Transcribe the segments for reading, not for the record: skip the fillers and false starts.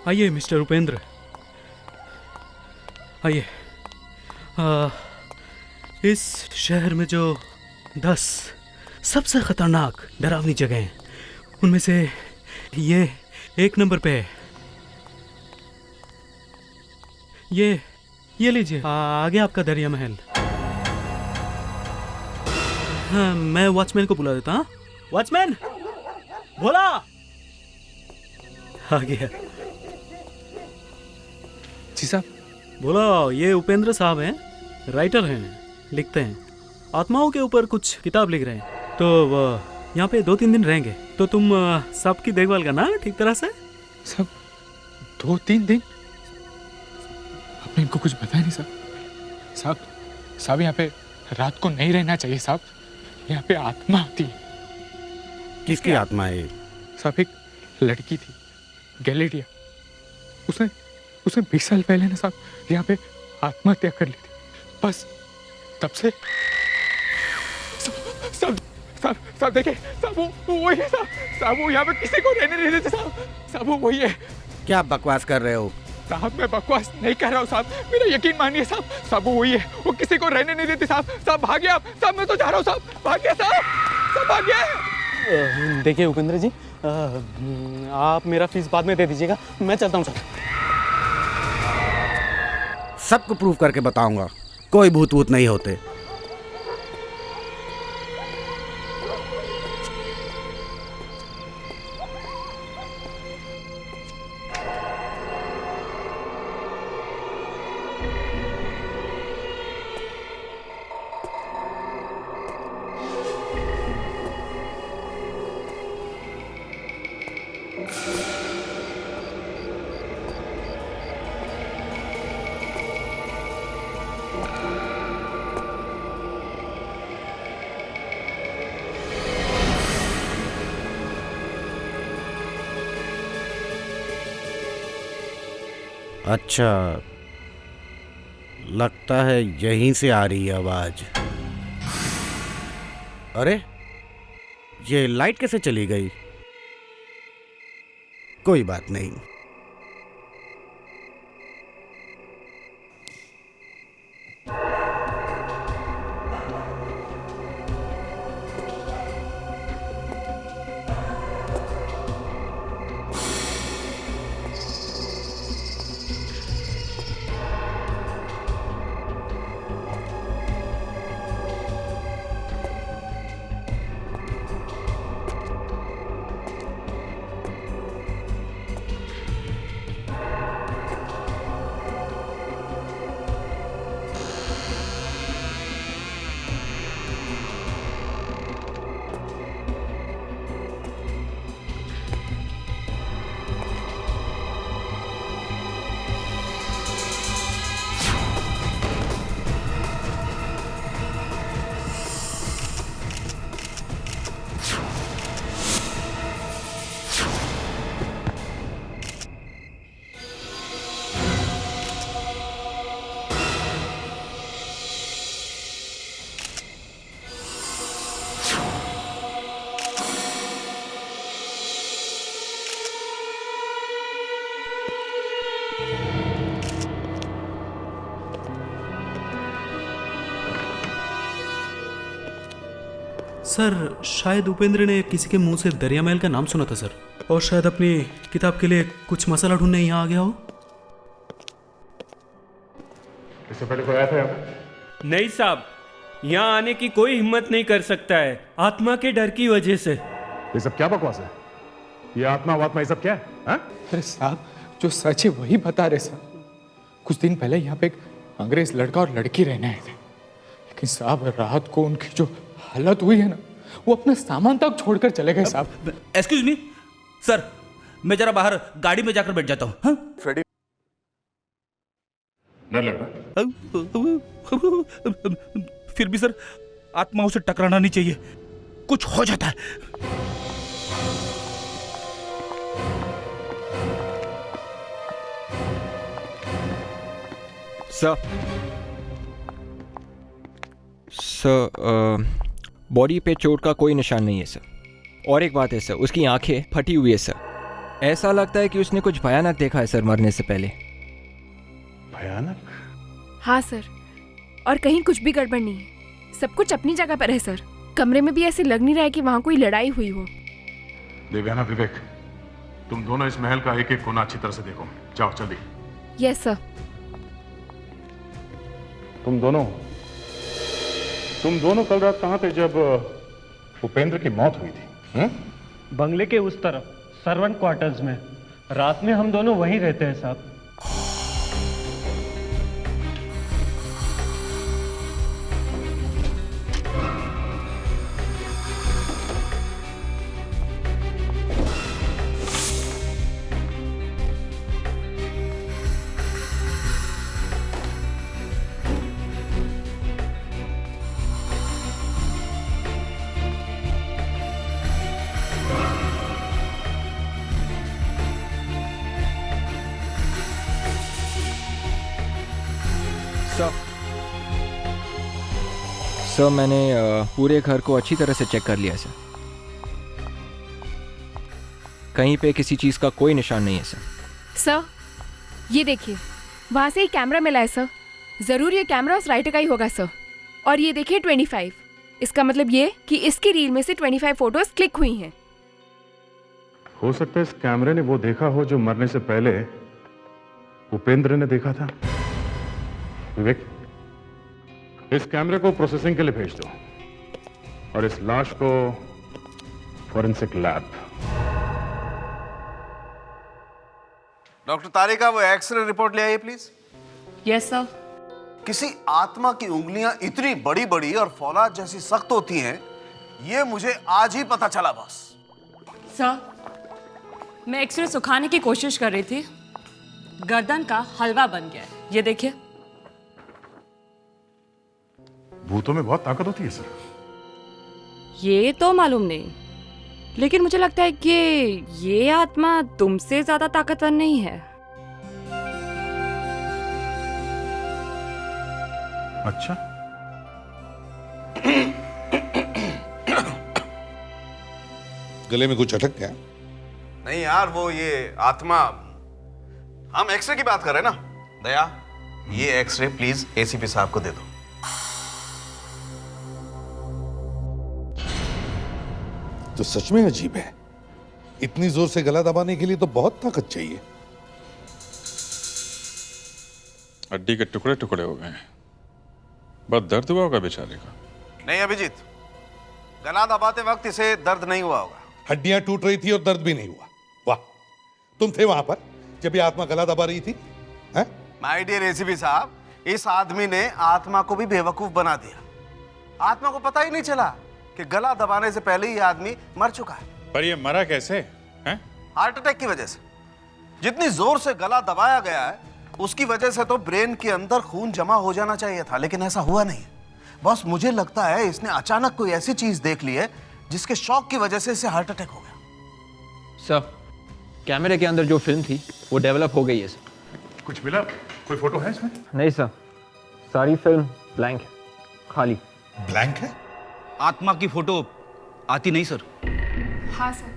आइए मिस्टर उपेंद्र, आइए। इस शहर में जो 10 सबसे खतरनाक डरावनी जगह हैं, उनमें से ये 1 नंबर पे है। ये लीजिए, आगे आपका दरिया महल। हाँ, मैं वॉचमैन को बुला देता। हाँ, वॉचमैन, बोला। आ गया। जी साहब। बोला, ये उपेंद्र साहब हैं, राइटर हैं, लिखते हैं, आत्माओं के ऊपर कुछ किताब लिख रहे हैं। तो यहाँ पे 2-3 दिन रहेंगे, तो तुम सबकी देखभाल करना ठीक तरह से। सब 2-3 दिन? आपने इनको कुछ बताया नहीं साहब? साहब यहाँ पे रात को नहीं रहना चाहिए साहब, यहाँ पे आत्मा आती है। किसकी आत्मा है? साहब एक लड़की थी, गैलेडिया, उसने 20 साल पहले ना साहब यहाँ पे आत्महत्या कर ली थी। बस तब से साहब देखिए साहब, वो वही है साहब, वो यहाँ पे किसी को रहने नहीं देते साहब, वो वही है। क्या बकवास कर रहे हो? साहब मैं बकवास नहीं कर रहा हूँ साहब, मेरा यकीन मानिए साहब, वो वही है, वो किसी को रहने नहीं देते साहब भागिए आप साहब, मैं तो जा रहा हूँ साहब, भागिए साहब भागिए। देखिए उपेंद्र जी, आप मेरा फीस बाद में दे दीजिएगा, मैं चलता हूँ सर। सबको प्रूव करके बताऊंगा, कोई भूत वूत नहीं होते। अच्छा, लगता है यहीं से आ रही है आवाज। अरे, ये लाइट कैसे चली गई? कोई बात नहीं। सर, शायद उपेंद्र ने किसी के मुंह से दरिया महल का नाम सुना था सर, और शायद अपनी किताब के लिए कुछ मसाला ढूंढने यहाँ आ गया हो। इससे पहले कोई आया था यहाँ? नहीं साहब, यहाँ आने की कोई हिम्मत नहीं कर सकता है, आत्मा के डर की वजह से। ये सब क्या बकवास है? ये आत्मा वात्मा ये सब क्या है? हाँ? अरे साहब, जो सच है वही बता रहे साहब। कुछ दिन पहले यहाँ पे एक अंग्रेज लड़का और लड़की रहने आए थे, लेकिन साहब रात को उनकी जो हालत हुई है ना, वो अपना सामान तक छोड़कर चले गए साहब। एक्सक्यूज मी सर, मैं जरा बाहर गाड़ी में जाकर बैठ जाता हूँ। हाँ? फ्रेडी, डर लग रहा? फिर भी सर, आत्माओं से टकराना नहीं चाहिए, कुछ हो जाता है। सर, बॉडी पे चोट का कोई निशान नहीं है सर। और एक बात है सर, उसकी आंखें फटी हुई है सर। ऐसा लगता है कि उसने कुछ भयानक देखा है सर मरने से पहले। भयानक? हाँ सर, और कहीं कुछ भी गड़बड़ नहीं है, सब कुछ अपनी जगह पर है सर। कमरे में भी ऐसे लग नहीं रहा है कि वहाँ कोई लड़ाई हुई हो। देवयाना, विवेक, तुम दोनों इस महल का एक एक कोना अच्छी तरह से देखो। जाओ जल्दी। Yes sir. तुम दोनों कल रात कहाँ थे जब उपेंद्र की मौत हुई थी? बंगले के उस तरफ सर्वेंट क्वार्टर्स में। रात में हम दोनों वहीं रहते हैं साहब। सर मैंने पूरे घर को अच्छी तरह से चेक कर लिया सर। कहीं पे किसी चीज़ का कोई निशान नहीं है सर। सर ये देखिए, वहाँ से एक कैमरा मिला है सर। ज़रूर ये कैमरा उस राइटर का ही होगा सर। और ये देखिए 25, इसका मतलब ये कि इसकी रील में से 25 फोटोज क्लिक हुई हैं। हो सकता है इस कैमरे ने वो देखा हो जो मरने से पहले उपेंद्र ने देखा था। विवेक, इस कैमरे को प्रोसेसिंग के लिए भेज दो और इस लाश को फॉरेंसिक लैब। डॉक्टर तारिका, वो एक्सरे रिपोर्ट ले आइए प्लीज। Yes sir. किसी आत्मा की उंगलियां इतनी बड़ी बड़ी और फौलाद जैसी सख्त होती हैं, ये मुझे आज ही पता चला बॉस। सर, मैं एक्सरे सुखाने की कोशिश कर रही थी, गर्दन का हलवा बन गया है। ये देखिए। भूतों में बहुत ताकत होती है सर। ये तो मालूम नहीं, लेकिन मुझे लगता है कि ये आत्मा तुमसे ज्यादा ताकतवर नहीं है। अच्छा, गले में कुछ अटक गया? नहीं यार, वो ये आत्मा, हम एक्सरे की बात कर रहे हैं ना। दया, ये एक्सरे प्लीज एसीपी साहब को दे दो। तो सच में अजीब है, इतनी जोर से गला दबाने के लिए तो बहुत ताकत चाहिए। हड्डी के टुकड़े टुकड़े हो गए हैं, बहुत दर्द हुआ होगा बेचारे का। नहीं अभिजीत, गला दबाते वक्त इसे दर्द नहीं हुआ होगा। हड्डियां टूट रही थी और दर्द भी नहीं हुआ। वाह, तुम थे वहां पर जब ये आत्मा गला दबा रही थी? माय डियर एसीपी साहब, इस आदमी ने आत्मा को भी बेवकूफ बना दिया। आत्मा को पता ही नहीं चला कि गला दबाने से पहले ही आदमी मर चुका है। पर ये मरा कैसे है? हार्ट अटैक की वजह से। जितनी जोर से गला दबाया गया है, उसकी वजह से तो ब्रेन के अंदर खून जमा हो जाना चाहिए था, लेकिन ऐसा हुआ नहीं। बस मुझे लगता है इसने अचानक कोई ऐसी चीज देख ली है जिसके शॉक की वजह से इसे हार्ट अटैक हो गया। सर, कैमरे के अंदर जो फिल्म थी वो डेवलप हो गई है सर। कुछ मिला? कोई फोटो है इसमें? नहीं सर, सारी फिल्म ब्लैंक है, खाली। ब्लैंक है? आत्मा की फोटो आती नहीं सर। हाँ सर,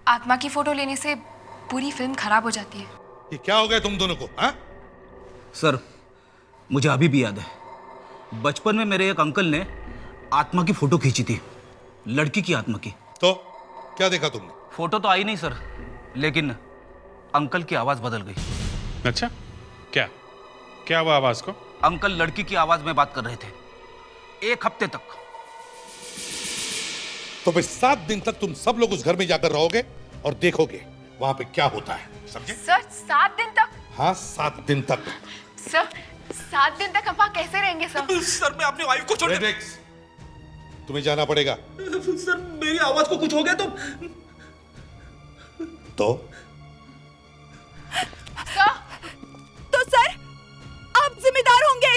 आत्मा की फोटो लेने से पूरी फिल्म खराब हो जाती है। ये क्या हो गया तुम दोनों को? हाँ सर, मुझे अभी भी याद है, बचपन में मेरे एक अंकल ने आत्मा की फोटो खींची थी, लड़की की आत्मा की। तो क्या देखा तुमने? फोटो तो आई नहीं सर, लेकिन अंकल की आवाज बदल गई। अच्छा, क्या क्या हुआ आवाज को? अंकल लड़की की आवाज में बात कर रहे थे 1 हफ्ते तक। तो फिर 7 दिन तक तुम सब लोग उस घर में जाकर रहोगे और देखोगे वहां पे क्या होता है, समझे? सर 7 दिन तक? हाँ, 7 दिन तक। सर 7 दिन तक हम वहाँ कैसे रहेंगे सर? सर, मैं अपनी वाइफ को छोड़ तुम्हें जाना पड़ेगा। सर, मेरी आवाज को कुछ हो गया तो सर आप जिम्मेदार होंगे।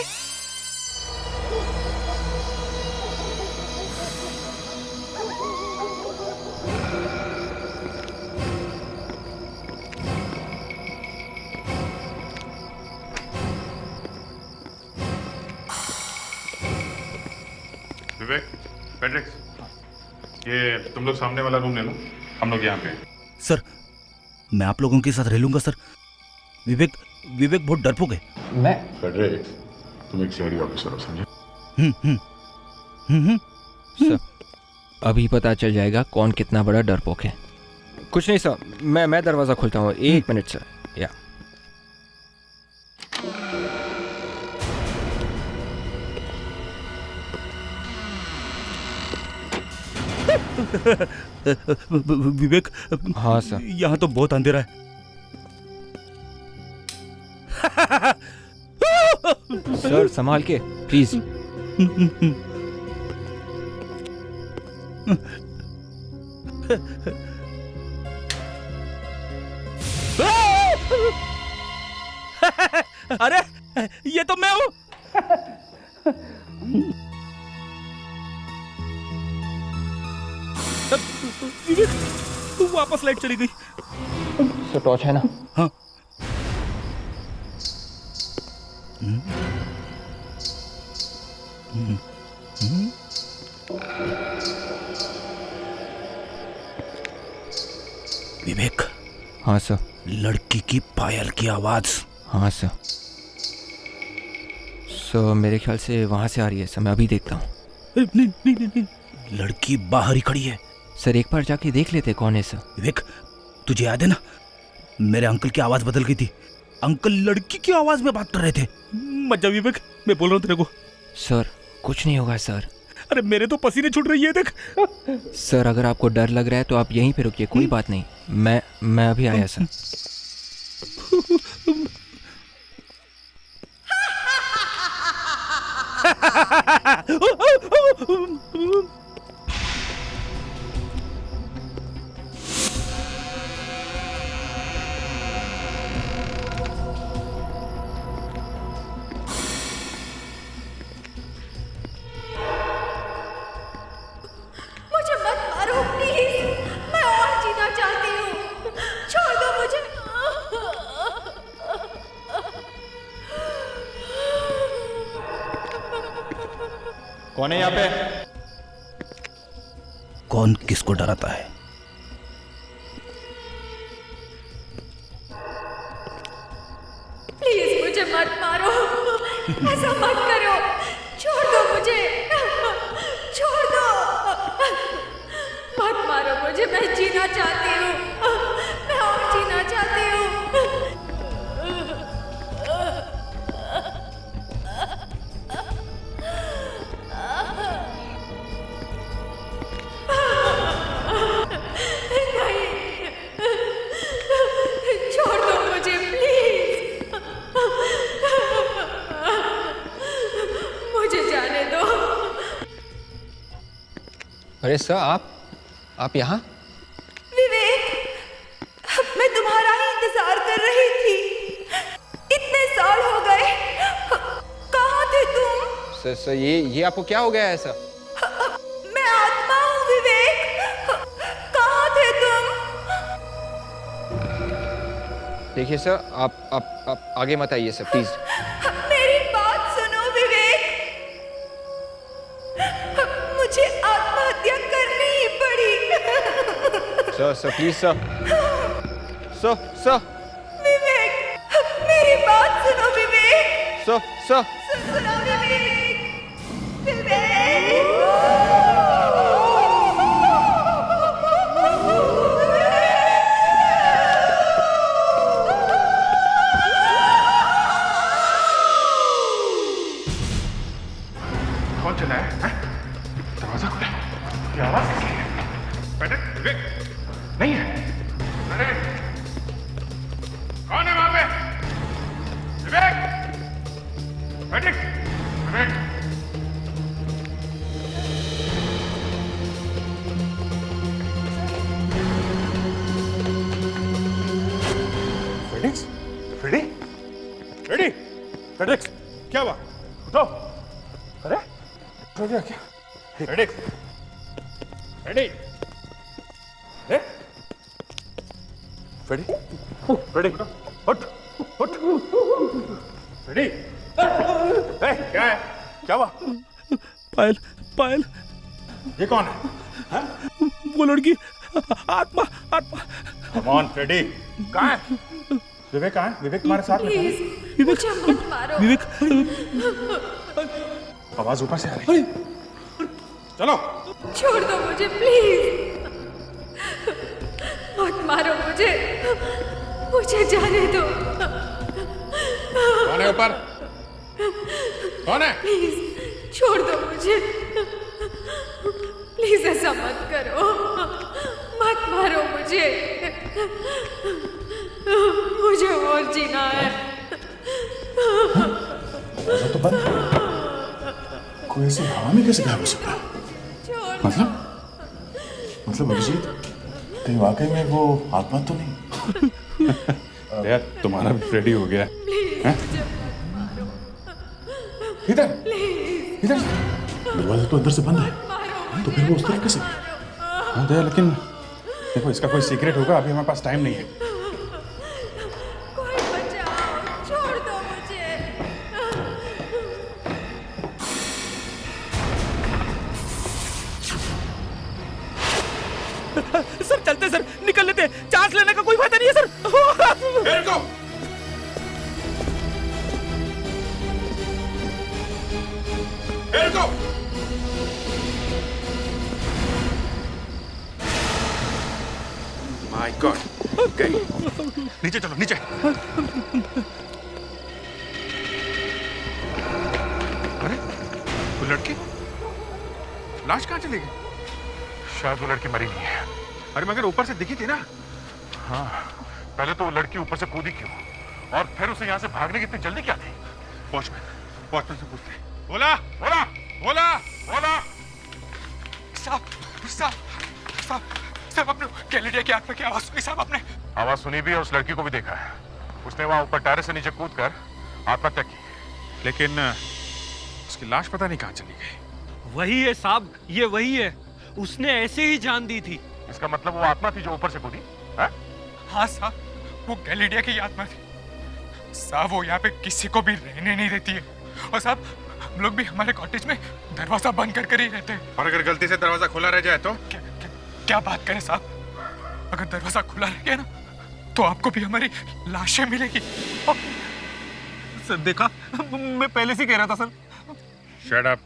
विवेक, पेड्रिक्स, ये तुम लोग सामने वाला रूम ले लो, हम लोग यहाँ पे। सर, मैं आप लोगों के साथ रह लूंगा सर। विवेक विवेक बहुत डरपोक है। मैं फेडरिक, तुम एक सीआईडी ऑफिसर हो, समझे? सर अभी पता चल जाएगा कौन कितना बड़ा डरपोक है। कुछ नहीं सर, मैं दरवाज़ा खोलता हूँ, 1 मिनट सर। या विवेक। हाँ सर। यहाँ तो बहुत अंधेरा है। सर संभाल के प्लीज। अरे ये तो मैं हूँ। विवेक वापस लाइट चली गई। सर टॉर्च है ना? हाँ। विवेक। हाँ सर। लड़की की पायल की आवाज। हाँ सर। सर मेरे ख्याल से वहाँ से आ रही है सर, मैं अभी देखता हूँ। नहीं, लड़की बाहर ही खड़ी है। सर एक बार जाके देख लेते कौन है सर। विवेक तुझे याद है ना, मेरे अंकल की आवाज बदल गई थी। अंकल लड़की की आवाज में बात कर रहे थे। मत जा विवेक, मैं बोल रहा हूँ तेरे को। सर कुछ नहीं होगा सर। अरे मेरे तो पसीने छूट रही है, देख। सर अगर आपको डर लग रहा है तो आप यहीं पे रुकिए, कोई बात नहीं। मैं अभी आया सर। मुझे मत मारो प्लीज, मैं और जीना चाहती हूँ, छोड़ दो मुझे। कौन है यहाँ पे? कौन किसको डराता है? प्लीज मुझे मत मारो, ऐसा मत करो, छोड़ दो मुझे, छोड़ दो, मत मारो मुझे, मैं जीना चाहती हूँ, मैं और जीना चाहती हूँ। नहीं, छोड़ दो मुझे प्लीज, मुझे जाने दो। अरे सर आप यहाँ? विवेक, मैं तुम्हारा ही इंतजार कर रही थी, इतने साल हो गए, कहाँ थे तुम? सर ये आपको क्या हो गया है सर? मैं आत्मा हूँ विवेक, कहाँ थे तुम? देखिए सर आप आगे मत आइए सर प्लीज। मेरी बात सुनो विवेक, मुझे आत्महत्या करनी ही पड़ी। सर प्लीज सर विवेक, मेरी बात सुनो विवेक। सर सुनो विवेक, कौन चला है? दरवाजा खुला है। ये आवाज किसकी है? बेटे विवेक नहीं है। अरे कौन है वहां पे? विवेक, बेटे विवेक। फेडिक्स, फ्रेडी, फेडिक्स, क्या हुआ? उठो। अरे हो गया क्या? फेडिक्स, फ्रेडी, फ्रेडी, उठ, फ्रेडी, क्या है? क्या हुआ? पायल। ये कौन है? वो लड़की, आत्मा। कम ऑन फ्रेडी, कहाँ है विवेक? कहाँ है विवेक? तुम्हारे साथ में था ना? मुझे मत मारो। विवेक आवाज ऊपर से आ रही है। चलो छोड़ दो मुझे प्लीज, मत मारो मुझे, मुझे जाने दो। कौन है ऊपर? कौन है? प्लीज छोड़ दो मुझे, प्लीज ऐसा मत करो, मत मारो मुझे, मुझे और जीना है। दरवाजा तो बंद है। कोई ऐसी हवा में कैसे गायब हो सकता है? मतलब अभिजीत, कहीं वाकई में वो आत्मा तो नहीं? यार तुम्हारा भी फ्रेडी हो गया है? इधर इधर, दरवाजा तो अंदर से बंद है, तो फिर वो उस तरफ कैसे? हाँ दया, लेकिन देखो इसका कोई सीक्रेट होगा, अभी हमारे पास टाइम नहीं है। कोई बचाओ, छोड़ दो मुझे। सर चलते सर, निकल लेते, चांस लेने का कोई फायदा नहीं है सर। माय गॉड, नीचे चलो नीचे। अरे वो लड़की, लाश कहाँ चली गई? शायद वो लड़की मरी नहीं है। अरे मगर ऊपर से दिखी थी ना। हाँ, पहले तो वो लड़की ऊपर से कूदी क्यों, और फिर उसे यहाँ से भागने की इतनी जल्दी क्या थी? वॉचमैन से पूछते। बोला बोला बोला बोला। साहब साहब साहब साहब, आपने कैलेडिया की आत्मा की आवाज सुनी साहब? आपने आवाज सुनी भी है, उस लड़की को भी देखा है। उसने वहां ऊपर टेरेस से नीचे कूद कर आत्महत्या की, लेकिन उसकी लाश पता नहीं कहाँ चली गई। वही है साहब, ये वही है, उसने ऐसे ही जान दी थी। इसका मतलब वो आत्मा थी जो ऊपर से कूदी है? हाँ साहब, वो कैलेडिया की आत्मा थी साहब। वो यहाँ पे किसी को भी रहने नहीं देती है, और साहब हम लोग भी हमारे कॉटेज में दरवाजा बंद कर ही रहते हैं। और अगर गलती से दरवाजा खुला रह जाए तो? क्या बात करें साहब, अगर दरवाजा खुला रह गया ना तो आपको भी हमारी लाशें मिलेगी। सर देखा, मैं पहले से कह रहा था सर। Shut up.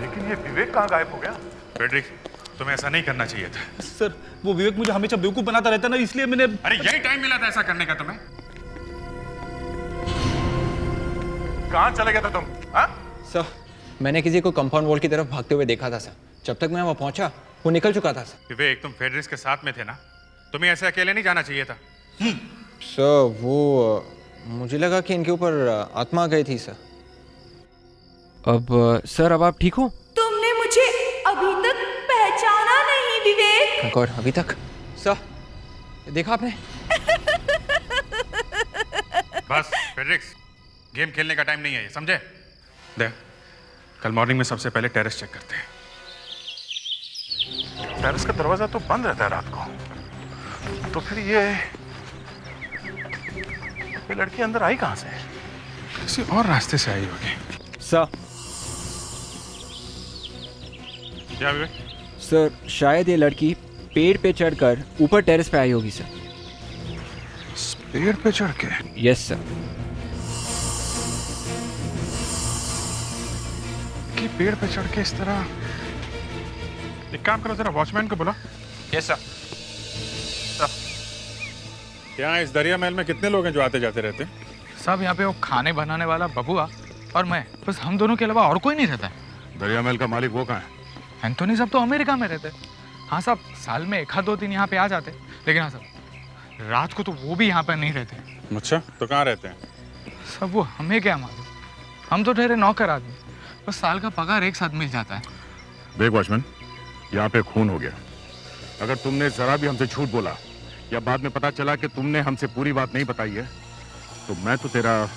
लेकिन ये विवेक कहाँ गायब हो गया? फ्रेडरिक, तुम्हें ऐसा नहीं करना चाहिए था। सर वो विवेक मुझे हमेशा बेवकूफ बनाता रहता ना, इसलिए मैंने। अरे यही टाइम मिला था ऐसा करने का तुम्हें। कहाँ चले गए थे तुम? हाँ? सर मैंने किसी को कंपाउंड वॉल की तरफ भागते हुए देखा था सर। जब तक मैं वहां पहुंचा वो निकल चुका था सर। विवेक, तुम फ्रेडरिक के साथ में थे ना, तुम्हें ऐसे अकेले नहीं जाना चाहिए था। सर वो मुझे लगा कि इनके ऊपर आत्मा गई थी सर। अब सर, अब आप ठीक हो? तुमने मुझे अभी तक पहचाना नहीं विवेक। गॉड, अभी तक? सर देखा आपने? बस फ्रेडरिक, गेम खेलने का टाइम नहीं है ये, समझे? देख, कल मॉर्निंग में सबसे पहले टेरेस चेक करते हैं। टेरेस का दरवाजा तो बंद रहता है रात को, तो फिर ये लड़की अंदर आई कहां से? किसी और रास्ते से आई होगी। सर क्या विवेक? सर शायद ये लड़की पेड़ पे चढ़कर ऊपर टेरेस पे आई होगी सर। पेड़ पे चढ़ के? Yes sir. कि पेड़ पे चढ़ के इस तरह? एक काम करो, जरा वॉचमैन को बुला। Yes sir. यहाँ इस दरिया महल में कितने लोग हैं जो आते जाते रहते हैं? साहब यहाँ पे वो खाने बनाने वाला बबुआ और मैं, बस हम दोनों के अलावा और कोई नहीं रहता है। दरिया महल का मालिक वो कहाँ है? एंथोनी साहब तो अमेरिका में रहते। हाँ साहब, साल में 1-2 दिन यहाँ पे आ जाते, लेकिन हाँ साहब रात को तो वो भी यहाँ पे नहीं रहते। अच्छा, तो कहाँ रहते हैं? सब वो हमें क्या मालूम, हम तो ठहरे नौकर आदमी, बस साल का पगार एक साथ मिल जाता है। देख वॉचमैन, यहाँ पे खून हो गया। अगर तुमने जरा भी हमसे झूठ बोला या बाद में पता चला कि तुमने हमसे पूरी बात नहीं बताई है, तो मैं तो तेरा।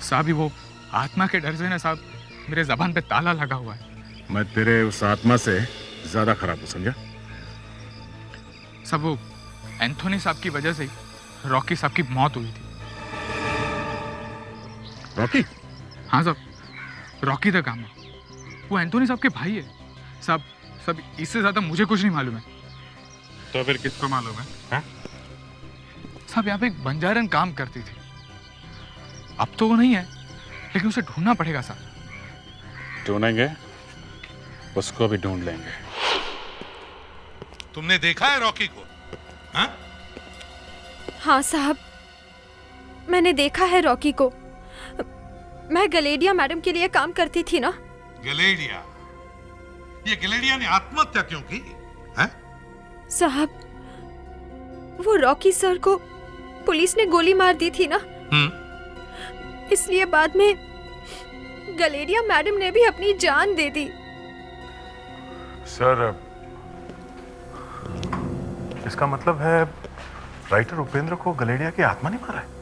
साहब ही वो आत्मा के डर से ना साहब मेरे जबान पे ताला लगा हुआ है। मैं तेरे उस आत्मा से ज्यादा खराब हूँ, समझा? सब वो एंथोनी साहब की वजह से ही रॉकी साहब की मौत हुई थी। रॉकी? हाँ साहब, रॉकी द गामा, वो एंथोनी साहब के भाई है साहब। सब इससे ज्यादा मुझे कुछ नहीं मालूम है। तो फिर किसको मालूम है हाँ? साहब यहाँ पे एक बंजारन काम करती थी, अब तो वो नहीं है, लेकिन उसे ढूंढना पड़ेगा साहब। ढूंढेंगे, उसको भी ढूंढ लेंगे। तुमने देखा है रॉकी को? हाँ? हाँ साहब, मैंने देखा है रॉकी को। मैं गलेडिया मैडम के लिए काम करती थी ना। गलेडिया? ये गलेडिया ने आत्महत्या क्यों की? हैं? साहब, वो रॉकी सर को पुलिस ने गोली मार दी थी ना, इसलिए बाद में गलेडिया मैडम ने भी अपनी जान दे दी। सर, इसका मतलब है राइटर उपेंद्र को गलेडिया की आत्मा ने मारा है?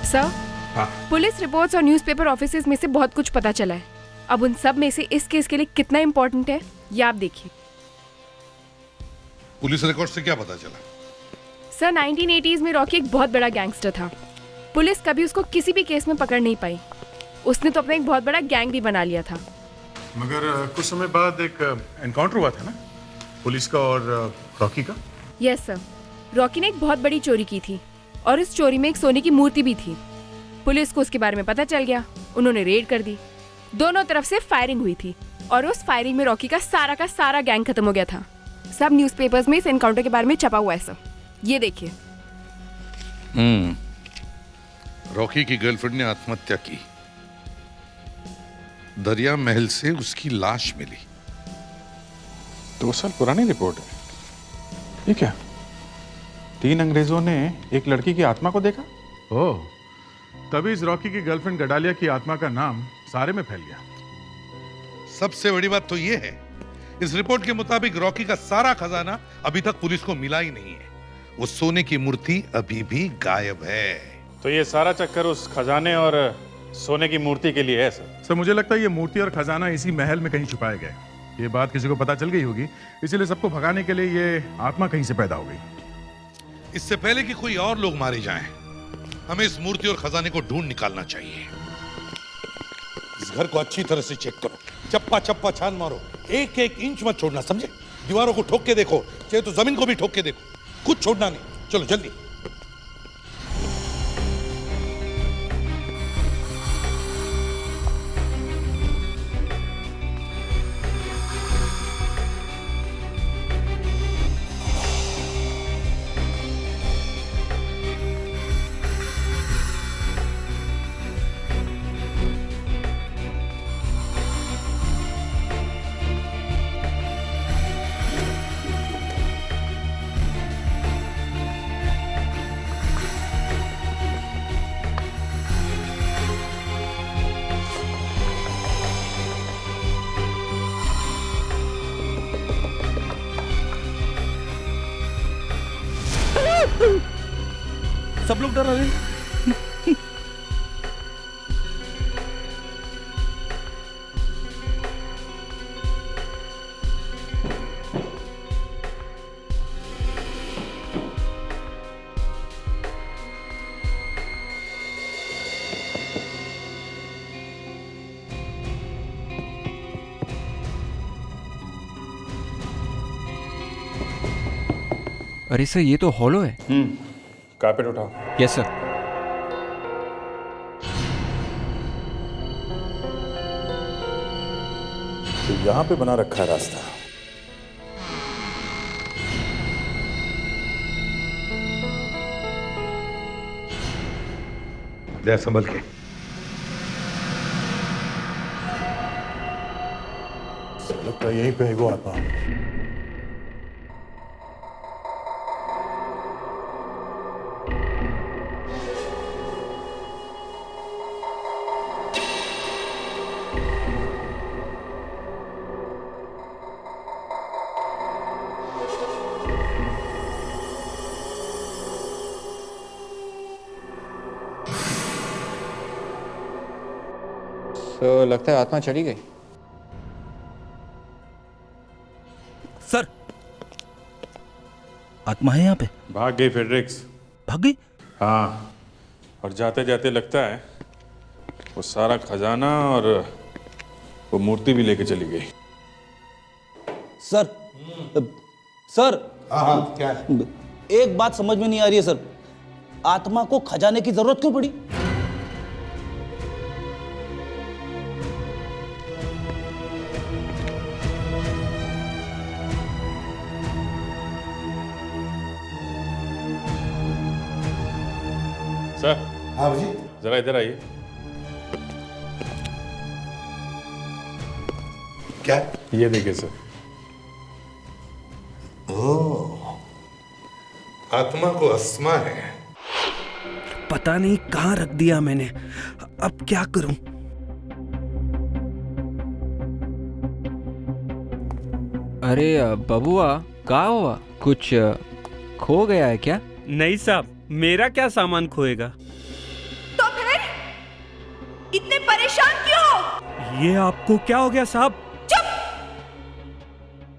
सर, पुलिस रिपोर्ट्स और न्यूज़पेपर ऑफिसेज में से बहुत कुछ पता चला है। अब उन सब में से इस केस के लिए कितना इम्पोर्टेंट है ये आप देखिए। पुलिस रिकॉर्ड से क्या पता चला? सर, 1980s में रॉकी एक बहुत बड़ा गैंगस्टर था। पुलिस कभी उसको किसी भी केस में पकड़ नहीं पाई। उसने तो अपना एक बहुत बड़ा गैंग भी बना लिया था। मगर कुछ समय बाद एक एनकाउंटर हुआ था ना, पुलिस का और रॉकी का? यस सर, रॉकी ने एक बहुत बड़ी चोरी की थी और इस चोरी में एक सोने की मूर्ति भी थी। पुलिस को उसके बारे में पता चल गया, उन्होंने रेड कर दी। दोनों तरफ से फायरिंग हुई थी और उस फायरिंग में रॉकी का सारा गैंग खत्म हो गया था। सब न्यूज़पेपर्स में इस एनकाउंटर के बारे में छपा हुआ है सर, ये देखिए। रॉकी की गर्लफ्रेंड ने आत्महत्या की, दरिया महल से उसकी लाश मिली। 2 साल पुरानी रिपोर्ट है ये क्या? 3 अंग्रेजों ने एक लड़की की आत्मा को देखा? ओह, तभी इस रॉकी की गर्लफ्रेंड गडालिया की आत्मा का नाम सारे में फैल गया। सबसे बड़ी बात तो यह है, इस रिपोर्ट के मुताबिक रॉकी का सारा खजाना अभी तक पुलिस को मिला ही नहीं है। वो सोने की मूर्ति अभी भी गायब है। तो ये सारा चक्कर उस खजाने और सोने की मूर्ति के लिए है सर? सर, मुझे लगता है ये मूर्ति और खजाना इसी महल में कहीं छुपाए गए। ये बात किसी को पता चल गई होगी, इसीलिए सबको भगाने के लिए ये आत्मा कहीं से पैदा हो गई। इससे पहले कि कोई और लोग मारे जाएं, हमें इस मूर्ति और खजाने को ढूंढ निकालना चाहिए। इस घर को अच्छी तरह से चेक करो, चप्पा चप्पा छान मारो, एक एक इंच मत छोड़ना, समझे? दीवारों को ठोक के देखो, चाहे तो जमीन को भी ठोक के देखो, कुछ छोड़ना नहीं। चलो जल्दी। सब लोग डर रहे हैं। अरे सर, ये तो हॉलो है। कारपेट उठाओ। Yes sir. तो यहाँ पे बना रखा है रास्ता। ले संभल के। लगता है यहीं पे है वो आत्मा। तो लगता है आत्मा चली गई। सर, आत्मा है यहाँ पे? भाग गई फेड्रिक्स। भाग गई? हाँ, और जाते जाते लगता है वो सारा खजाना और वो मूर्ति भी लेके चली गई। सर, सर, हाँ क्या? एक बात समझ में नहीं आ रही है सर, आत्मा को खजाने की जरूरत क्यों पड़ी? सर। हाँ जी। जरा इधर आइए। क्या? ये देखिए सर। ओह, आत्मा को अस्थमा है। पता नहीं कहाँ रख दिया मैंने, अब क्या करूं? अरे बबुआ, क्या हुआ? कुछ खो गया है क्या? नहीं साहब, मेरा क्या सामान खोएगा? तो फिर इतने परेशान क्यों? ये आपको क्या हो गया साहब? चुप!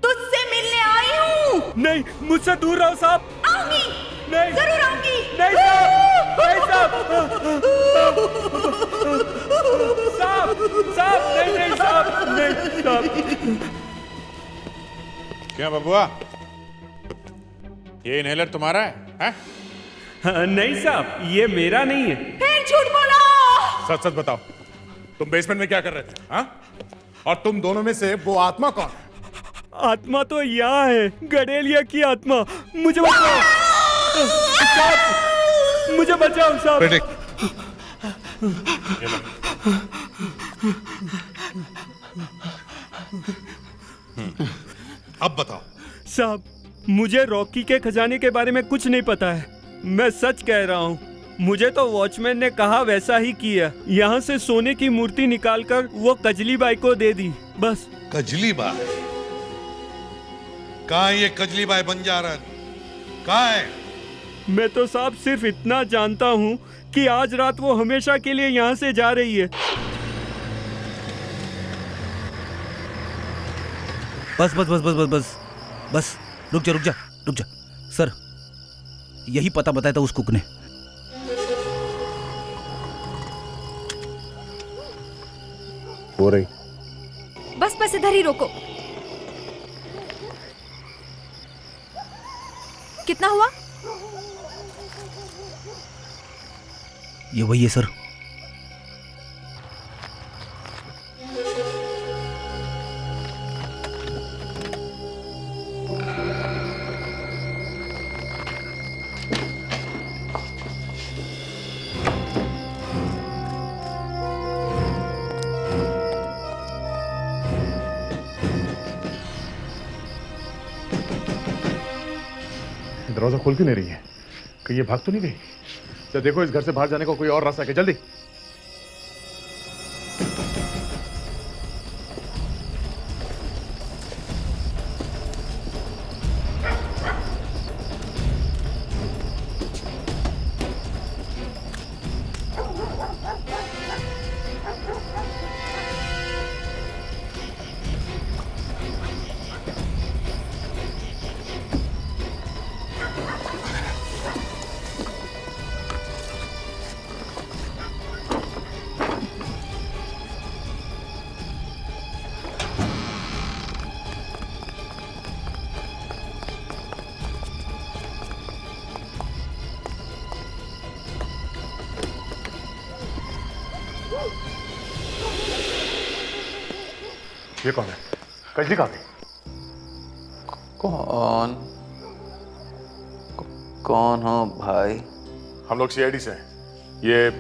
तुझसे मिलने आई हूँ। नहीं, मुझसे दूर रहो साहब। आऊंगी। नहीं, जरूर आऊंगी। नहीं साहब, नहीं साहब, साहब, नहीं, नहीं साहब, नहीं साहब। क्या बबुआ, ये इनहेलर तुम्हारा है? नहीं साहब, ये मेरा नहीं है। फिर झूठ बोला। सच सच बताओ, तुम बेसमेंट में क्या कर रहे थे? हाँ? और तुम दोनों में से वो आत्मा कौन है? आत्मा तो यहाँ है, गडेलिया की आत्मा। मुझे बचाओ साहब, मुझे बचाओ साहब। अब बताओ साहब, मुझे रॉकी के खजाने के बारे में कुछ नहीं पता है, मैं सच कह रहा हूँ। मुझे तो वॉचमैन ने कहा वैसा ही किया। यहाँ से सोने की मूर्ति निकालकर वो कजली बाई को दे दी, बस। कजली बाई? कहाँ है ये कजली बाई बंजारन? कहाँ है? मैं तो साहब सिर्फ इतना जानता हूँ कि आज रात वो हमेशा के लिए यहाँ से जा रही है। बस बस बस बस बस बस बस, रुक जा रुक जा रुक जा। सर, यही पता बताया था उस कुक ने। हो रही। बस बस इधर ही रोको। कितना हुआ? ये वही है सर। दरवाजा खोल क्यों नहीं रही है? कहीं ये भाग तो नहीं गई? जरा देखो, इस घर से बाहर जाने का कोई और रास्ता है, जल्दी। ये कौन है? कजली कहाँ गई? कौन हो भाई? हम लोग सीआईडी से हैं। ये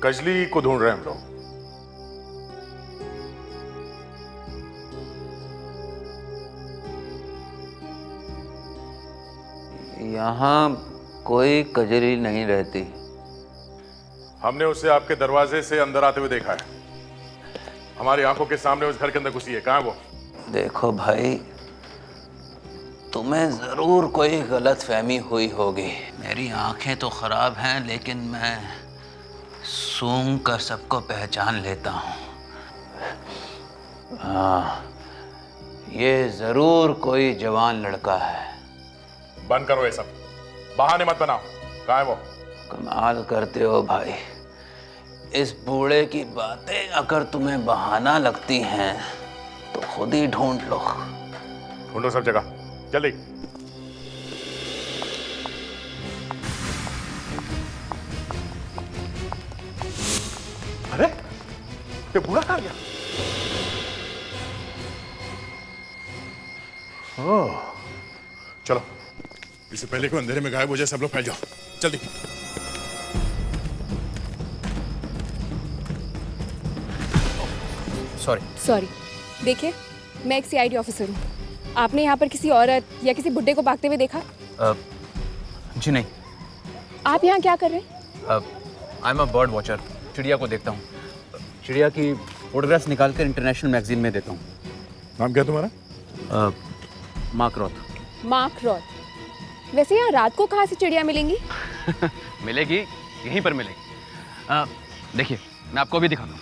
कजली को ढूंढ रहे हैं हम लोग। यहाँ कोई कजली नहीं रहती। हमने उसे आपके दरवाजे से अंदर आते हुए देखा है। हमारी आंखों के सामने उस घर के अंदर घुसी है। कहाँ है वो? देखो भाई, तुम्हें जरूर कोई गलत फहमी हुई होगी। मेरी आंखें तो खराब हैं, लेकिन मैं सूंघ कर सबको पहचान लेता हूँ। हाँ, ये जरूर कोई जवान लड़का है। बंद करो ये सब, बहाने मत बनाओ। कहाँ है वो? कमाल करते हो भाई, इस बूढ़े की बातें अगर तुम्हें बहाना लगती हैं तो खुद ही ढूंढ लो। ढूंढो सब जगह, जल्दी। अरे ये बूढ़ा कहाँ गया? ओह, चलो, इससे पहले कि अंधेरे में गायब हो जाए सब लोग फैल जाओ, जल्दी। सॉरी, देखिए मैं एक सीआईडी ऑफिसर हूँ। आपने यहाँ पर किसी औरत या किसी बुड्ढे को भागते हुए देखा? जी नहीं। आप यहाँ क्या कर रहे हैं? I am a bird watcher, चिड़िया को देखता हूँ। चिड़िया की फोटोग्राफ्स निकाल कर इंटरनेशनल मैगजीन में देता हूँ। नाम क्या तुम्हारा? मार्क रॉथ। मार्क रॉथ। वैसे यहाँ रात को कहाँ से चिड़िया मिलेंगी? मिलेगी, यहीं पर मिलेगी। देखिए मैं आपको अभी दिखाता हूँ।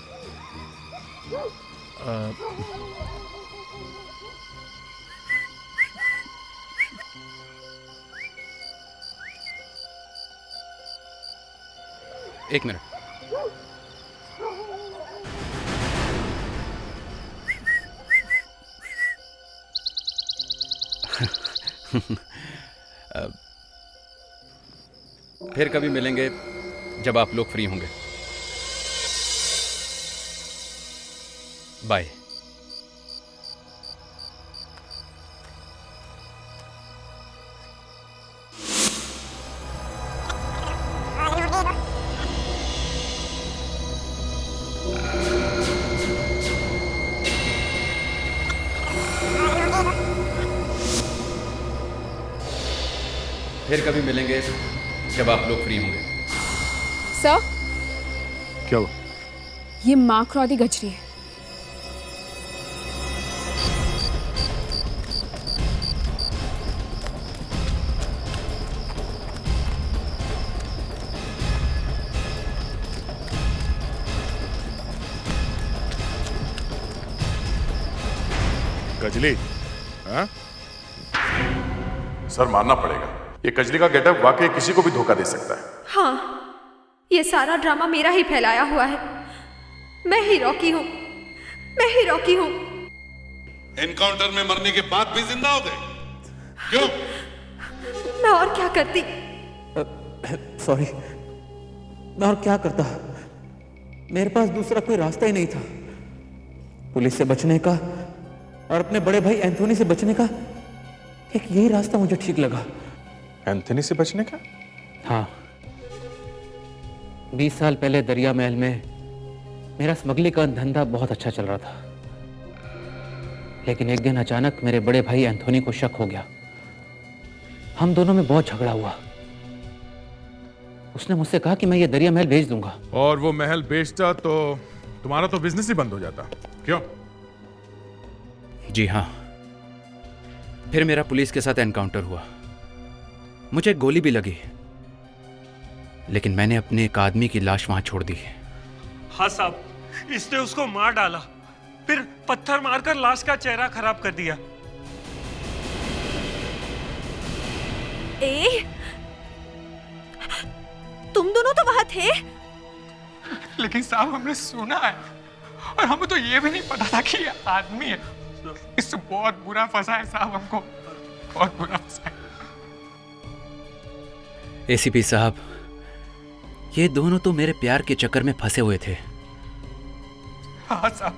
एक मिनट। फिर कभी मिलेंगे जब आप लोग फ्री होंगे। बाय। फिर कभी मिलेंगे जब आप लोग फ्री होंगे। सर, क्या हुआ? ये मार्क रॉथ ही गजरी है। कजली? हाँ? सर मानना पड़ेगा, ये कजली का गेटअप वाकई किसी को भी धोखा दे सकता है। हाँ, ये सारा ड्रामा मेरा ही फैलाया हुआ है। मैं ही रॉकी हूँ, मैं ही रॉकी हूँ। एनकाउंटर में मरने के बाद भी जिंदा हो गए? क्यों? मैं और क्या करती? सॉरी, मैं और क्या करता? मेरे पास दूसरा कोई रास्ता ही नहीं था। पुलिस से बचने का और अपने बड़े भाई एंथोनी से बचने का एक यही रास्ता मुझे ठीक लगा। एंथोनी से बचने का? हाँ, 20 साल पहले दरिया महल में मेरा स्मगलिंग का धंधा बहुत अच्छा चल रहा था, लेकिन एक दिन अचानक मेरे बड़े भाई एंथोनी को शक हो गया। हम दोनों में बहुत झगड़ा हुआ। उसने मुझसे कहा कि मैं ये दरिया महल बेच दूंगा। और वो महल बेचता तो तुम्हारा तो बिजनेस ही बंद हो जाता। क्यों? जी हाँ, फिर मेरा पुलिस के साथ एनकाउंटर हुआ। मुझे गोली भी लगी, लेकिन मैंने अपने एक आदमी की लाश वहां छोड़ दी। हाँ साहब, इसने उसको मार डाला, फिर पत्थर मारकर लाश का चेहरा खराब कर दिया। तुम दोनों तो वहां थे? लेकिन साहब हमने सुना है और हमें तो ये भी नहीं पता था कि ये आदमी है। इससे बहुत बुरा फंसा है साहब, हमको बहुत बुरा फंसा है। एसीपी साहब, ये दोनों तो मेरे प्यार के चक्कर में फंसे हुए थे। हाँ साहब,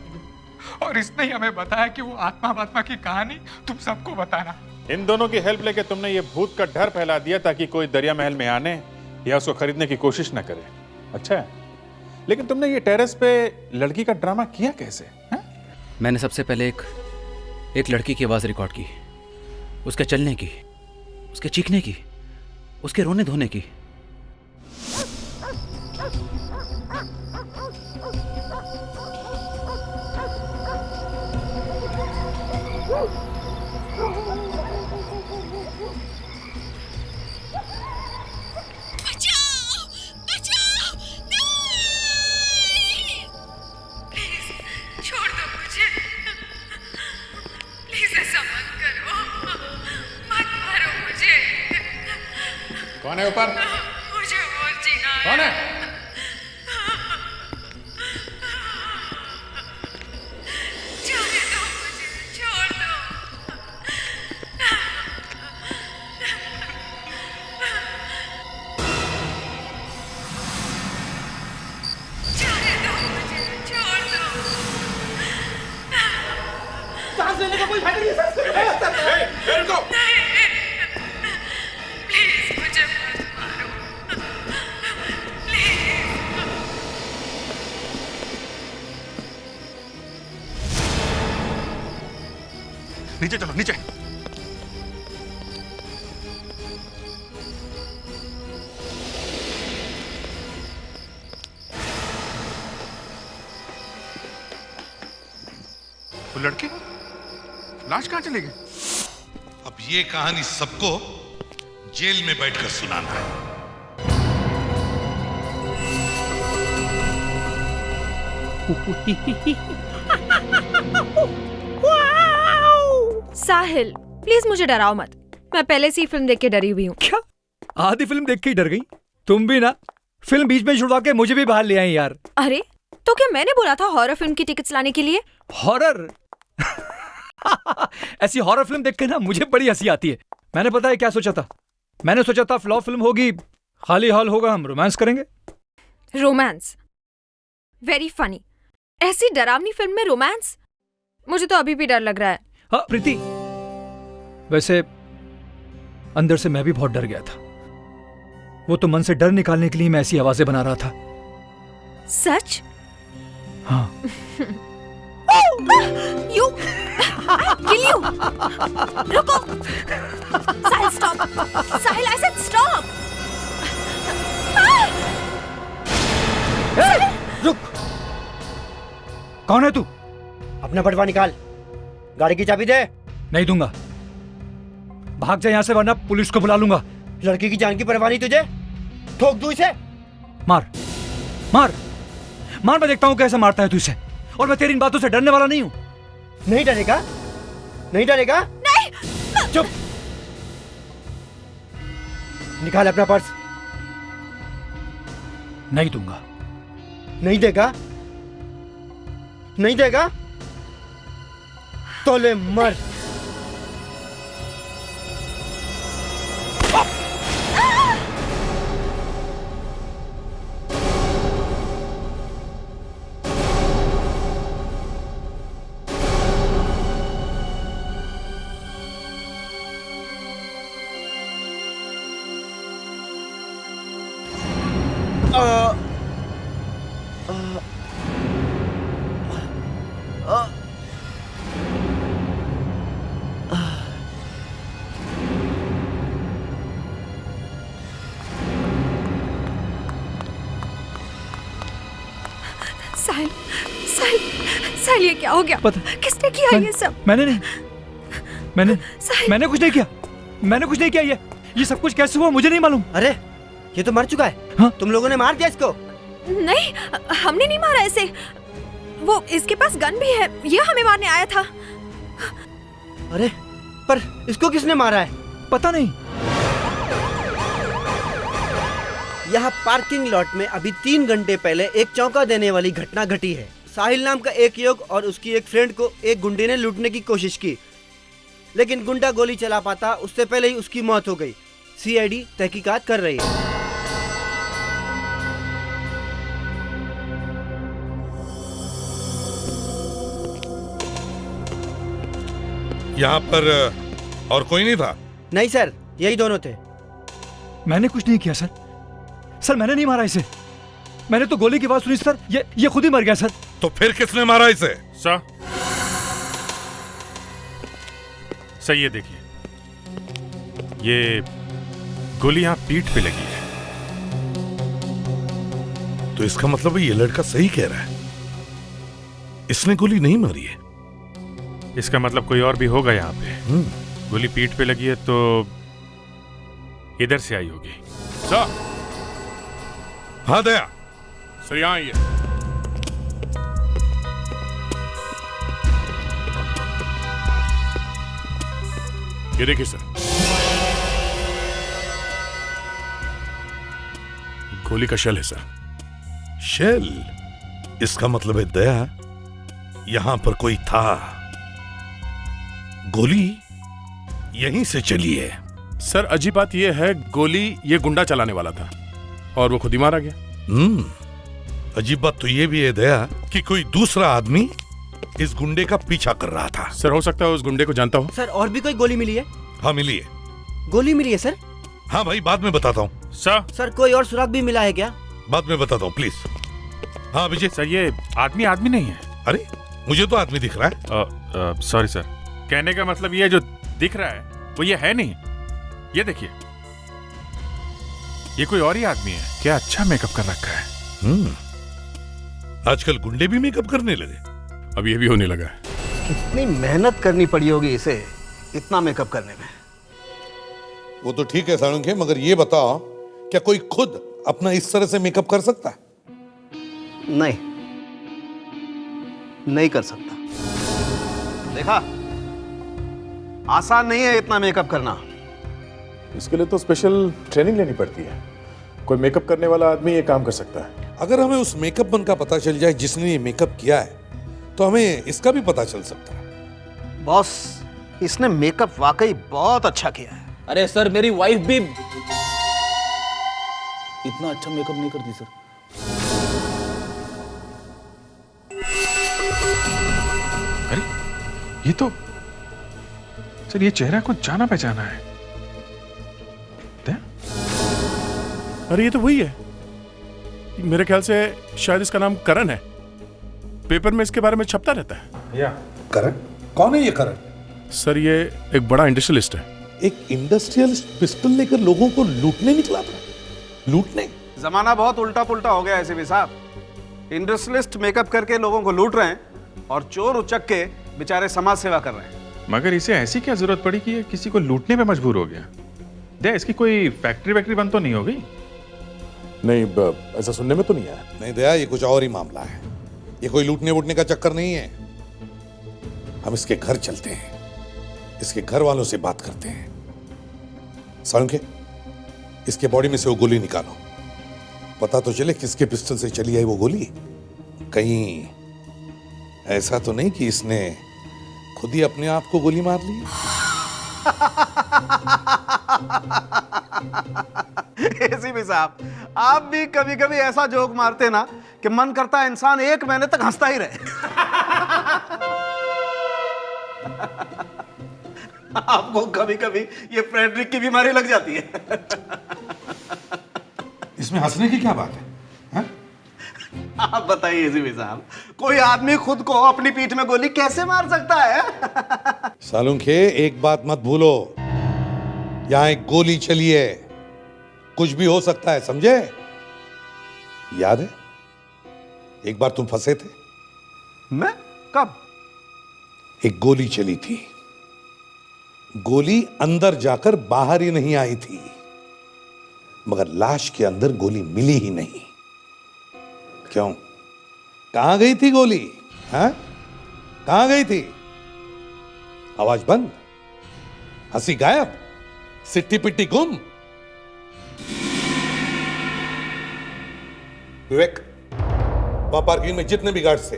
और इसने ही हमें बताया कि वो आत्मा की कहानी तुम सबको बताना। इन दोनों की हेल्प लेके तुमने ये भूत का डर फैला दिया ताकि कोई दरिया महल में आने या उसको खरीदने की कोशिश न करे। अच्छा है, लेकिन तुमने ये टेरेस पे लड़की का ड्रामा किया कैसे? है? मैंने सबसे पहले एक लड़की की आवाज रिकॉर्ड की, उसके चलने की, उसके चीखने की, उसके रोने धोने की। छोड़ दो मुझे। कौन है ऊपर? कौन है? सांस लेने का कोई फायदा नहीं है सर। प्लीज मुझे मत मारो। नीचे चलो, नीचे। वो लड़के लाश कहां चले गए? अब ये कहानी सबको जेल में बैठकर सुनाना है। साहिल प्लीज मुझे डराओ मत, मैं पहले से ही फिल्म देख के डरी हुई हूँ। क्या आधी फिल्म देख के ही डर गई? तुम भी ना फिल्म बीच में छुड़वा के मुझे भी बाहर ले आई यार। अरे तो क्या मैंने बोला था हॉरर फिल्म की टिकट्स लाने के लिए? हॉरर? ऐसी हॉरर फिल्म देख के ना मुझे बड़ी हंसी आती है। मैंने पता है क्या सोचा था? मैंने सोचा था फ्लॉप फिल्म होगी, खाली हॉल होगा, हम रोमांस करेंगे। रोमांस? Very funny. ऐसी डरावनी फिल्म में रोमांस? मुझे तो अभी भी डर लग रहा है। हाँ प्रीति, वैसे अंदर से मैं भी बहुत डर गया था। वो तो मन से डर निकालने के लिए मैं ऐसी आवाजें बना रहा था। सच? हाँ। You! I'll kill you! रुको! साहिल stop! Sahil I said stop! रुक! कौन है तू? अपना बटवा निकाल, गाड़ी की चाबी दे। नहीं दूंगा। भाग जा यहाँ से वरना पुलिस को बुला लूंगा। लड़की की जान की परवाह नहीं तुझे? ठोक दूं इसे। मार मार मार, मैं देखता हूँ कैसे मारता है तू इसे। और मैं तेरी इन बातों से डरने वाला नहीं हूँ। नहीं डरेगा? नहीं डरेगा? नहीं। चुप। निकाल अपना पर्स। नहीं दूंगा। नहीं देगा? नहीं देगा तो ले मर। साहिल, साहिल, साहिल ये क्या हो गया? किसने किया ये सब? मैंने नहीं, मैंने कुछ नहीं किया। मैंने कुछ नहीं किया। ये सब कुछ कैसे हुआ मुझे नहीं मालूम। अरे ये तो मर चुका है। हाँ? तुम लोगों ने मार दिया इसको? नहीं, हमने नहीं मारा इसे। वो इसके पास गन भी है, ये हमें मारने आया था। अरे पर इसको किसने मारा है? पता नहीं। यहाँ पार्किंग लॉट में अभी 3 घंटे पहले एक चौंका देने वाली घटना घटी है। साहिल नाम का एक युवक और उसकी एक फ्रेंड को एक गुंडे ने लूटने की कोशिश की, लेकिन गुंडा गोली चला पाता उससे पहले ही उसकी मौत हो गई। सीआईडी तहकीकात कर रही है। यहाँ पर और कोई नहीं था? नहीं सर, यही दोनों थे। मैंने कुछ नहीं किया सर। सर मैंने नहीं मारा इसे। मैंने तो गोली की आवाज सुनी सर। ये खुद ही मर गया सर। तो फिर किसने मारा इसे? सर ये देखिए, ये गोली यहाँ पीठ पे लगी है। तो इसका मतलब ये लड़का सही कह रहा है, इसने गोली नहीं मारी है। इसका मतलब कोई और भी होगा यहाँ पे। गोली पीठ पे लगी है तो इधर से आई होगी। सर। हाँ दया। सर यहाँ आइए। ये देखिए सर, गोली का शेल है सर। शेल? इसका मतलब है दया यहां पर कोई था। गोली यहीं से चली है। सर अजीब बात यह है, गोली ये गुंडा चलाने वाला था और वो खुद ही मारा गया। अजीब बात तो ये भी है दया कि कोई दूसरा आदमी इस गुंडे का पीछा कर रहा था। सर हो सकता है उस गुंडे को जानता हो। सर और भी कोई गोली मिली है? हाँ मिली है। गोली मिली है सर? हाँ भाई बाद में बताता हूँ। सर कोई और सुराग भी मिला है क्या? बाद में बताता हूँ प्लीज। हाँ विजय। सर ये आदमी नहीं है। अरे मुझे तो आदमी दिख रहा है। सॉरी सर, कहने का मतलब ये जो दिख रहा है वो ये है नहीं। ये देखिए, ये कोई और ही आदमी है। क्या अच्छा मेकअप कर रखा है। आजकल गुंडे भी मेकअप करने लगे। अब ये भी होने लगा है। कितनी मेहनत करनी पड़ी होगी इसे इतना मेकअप करने में। वो तो ठीक है साळुंखे, मगर ये बताओ क्या कोई खुद अपना इस तरह से मेकअप कर सकता है? नहीं कर सकता। देखा, आसान नहीं है इतना मेकअप करना। इसके लिए तो स्पेशल ट्रेनिंग लेनी पड़ती है। कोई मेकअप करने वाला आदमी ये काम कर सकता है। अगर हमें उस मेकअप मैन का पता चल जाए जिसने ये मेकअप किया है तो हमें इसका भी पता चल सकता है। बॉस, इसने मेकअप वाकई बहुत अच्छा किया है। अरे सर, मेरी वाइफ भी इतना अच्छा मेकअप नहीं करती सर। अरे ये तो सर, ये चेहरा कुछ जाना पहचाना है। अरे ये तो वही है। मेरे ख्याल से शायद इसका नाम करण है। पेपर में इसके बारे में छपता रहता है। या करण? कौन है ये करण? सर ये एक बड़ा इंडस्ट्रियलिस्ट है। एक इंडस्ट्रियलिस्ट पिस्टल लेकर लोगों को लूटने निकला था। लूटने? जमाना बहुत उल्टा पुल्टा हो गया है एसीपी साहब। इंडस्ट्रियलिस्ट मेकअप करके लोगों को लूट रहे हैं और चोर उचक के बेचारे समाज सेवा कर रहे हैं। मगर इसे ऐसी क्या जरूरत पड़ी कि ये किसी को लूटने पे मजबूर हो गया? दे, इसकी कोई फैक्ट्री बंद तो नहीं हो गई? नहीं, ऐसा सुनने में तो नहीं आया। नहीं दया, ये कुछ और ही मामला है। ये कोई लूटने वूटने का चक्कर नहीं है। हम इसके घर चलते हैं, इसके घर वालों से बात करते हैं। साळुंखे, इसके बॉडी में से वो गोली निकालो। पता तो चले किसके पिस्टल से चली आई वो गोली। कहीं ऐसा तो नहीं कि इसने खुद ही अपने आप को गोली मार ली? एसीपी साहब, आप भी कभी कभी ऐसा जोक मारते ना कि मन करता है इंसान 1 महीने तक हंसता ही रहे। आपको कभी कभी ये फ्रेडरिक की बीमारी लग जाती है। इसमें हंसने की क्या बात है? आप बताइए एसीपी साहब, कोई आदमी खुद को अपनी पीठ में गोली कैसे मार सकता है? साळुंखे, एक बात मत भूलो, यहां एक गोली चली है। कुछ भी हो सकता है, समझे? याद है एक बार तुम फंसे थे? मैं? कब? एक गोली चली थी। गोली अंदर जाकर बाहर ही नहीं आई थी, मगर लाश के अंदर गोली मिली ही नहीं। क्यों? कहां गई थी गोली? हाँ, कहां गई थी? आवाज बंद, हंसी गायब, सिट्टी पिट्टी गुम। विवेक, वहां पार्किंग में जितने भी गार्ड्स थे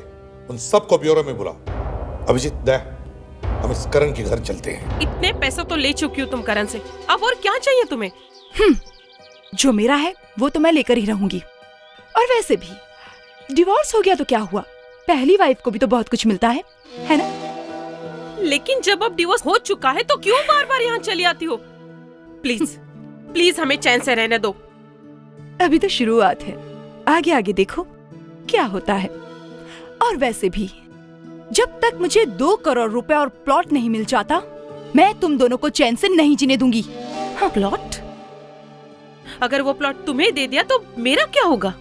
उन सबको ब्यूरो में बुलाओ। अभिजीत, दया, हम इस करण के घर चलते हैं। इतने पैसे तो ले चुकी हो तुम करण से, अब और क्या चाहिए तुम्हें? जो मेरा है वो तो मैं लेकर ही रहूंगी। और वैसे भी डिवोर्स हो गया तो क्या हुआ, पहली वाइफ को भी तो बहुत कुछ मिलता है ना? लेकिन जब अब डिवोर्स हो चुका है तो क्यों बार बार यहाँ चली आती हो? प्लीज प्लीज हमें चैन से रहने दो। अभी तो शुरुआत है, आगे आगे देखो क्या होता है। और वैसे भी जब तक मुझे 2 करोड़ रुपए और प्लॉट नहीं मिल जाता, मैं तुम दोनों को चैन से नहीं जीने दूंगी। हाँ, प्लॉट? अगर वो प्लॉट तुम्हें दे दिया तो मेरा क्या होगा?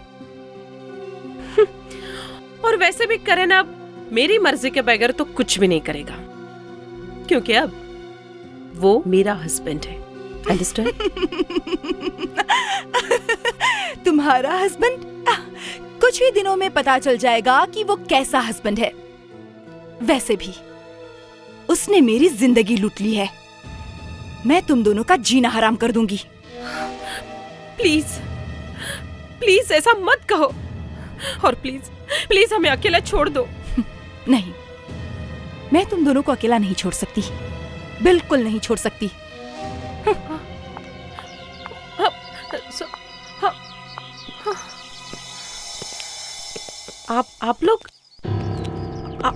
और वैसे भी करण अब मेरी मर्जी के बगैर तो कुछ भी नहीं करेगा, क्योंकि अब वो मेरा हस्बैंड है। अंडरस्टैंड? तुम्हारा हस्बैंड? कुछ ही दिनों में पता चल जाएगा कि वो कैसा हस्बैंड है। वैसे भी उसने मेरी जिंदगी लूट ली है, मैं तुम दोनों का जीना हराम कर दूंगी। प्लीज प्लीज ऐसा मत कहो। और प्लीज प्लीज हमें अकेला छोड़ दो। नहीं, मैं तुम दोनों को अकेला नहीं छोड़ सकती, बिल्कुल नहीं छोड़ सकती।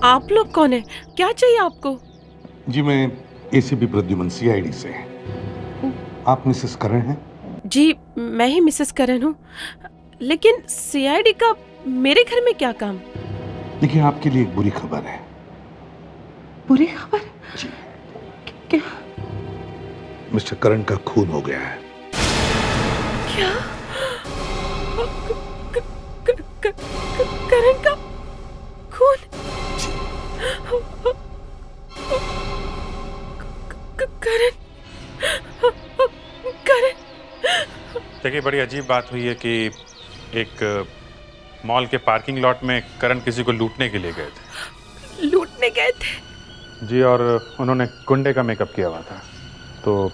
आप लोग कौन है? क्या चाहिए आपको? जी मैं एसीपी प्रद्युमन सीआईडी से। आप मिसेस करण हैं? जी मैं ही मिसेस करण हूँ, लेकिन सीआईडी का मेरे घर में क्या काम? देखिए आपके लिए एक बुरी खबर है। बुरी खबर? जी। क्या? मिस्टर करण का खून हो गया है। क्या? करण का खून? करण देखिए बड़ी अजीब बात हुई है कि एक मॉल के पार्किंग लॉट में करण किसी को लूटने के लिए गए थे। लूटने गए थे? जी, और उन्होंने गुंडे का मेकअप किया हुआ था, तो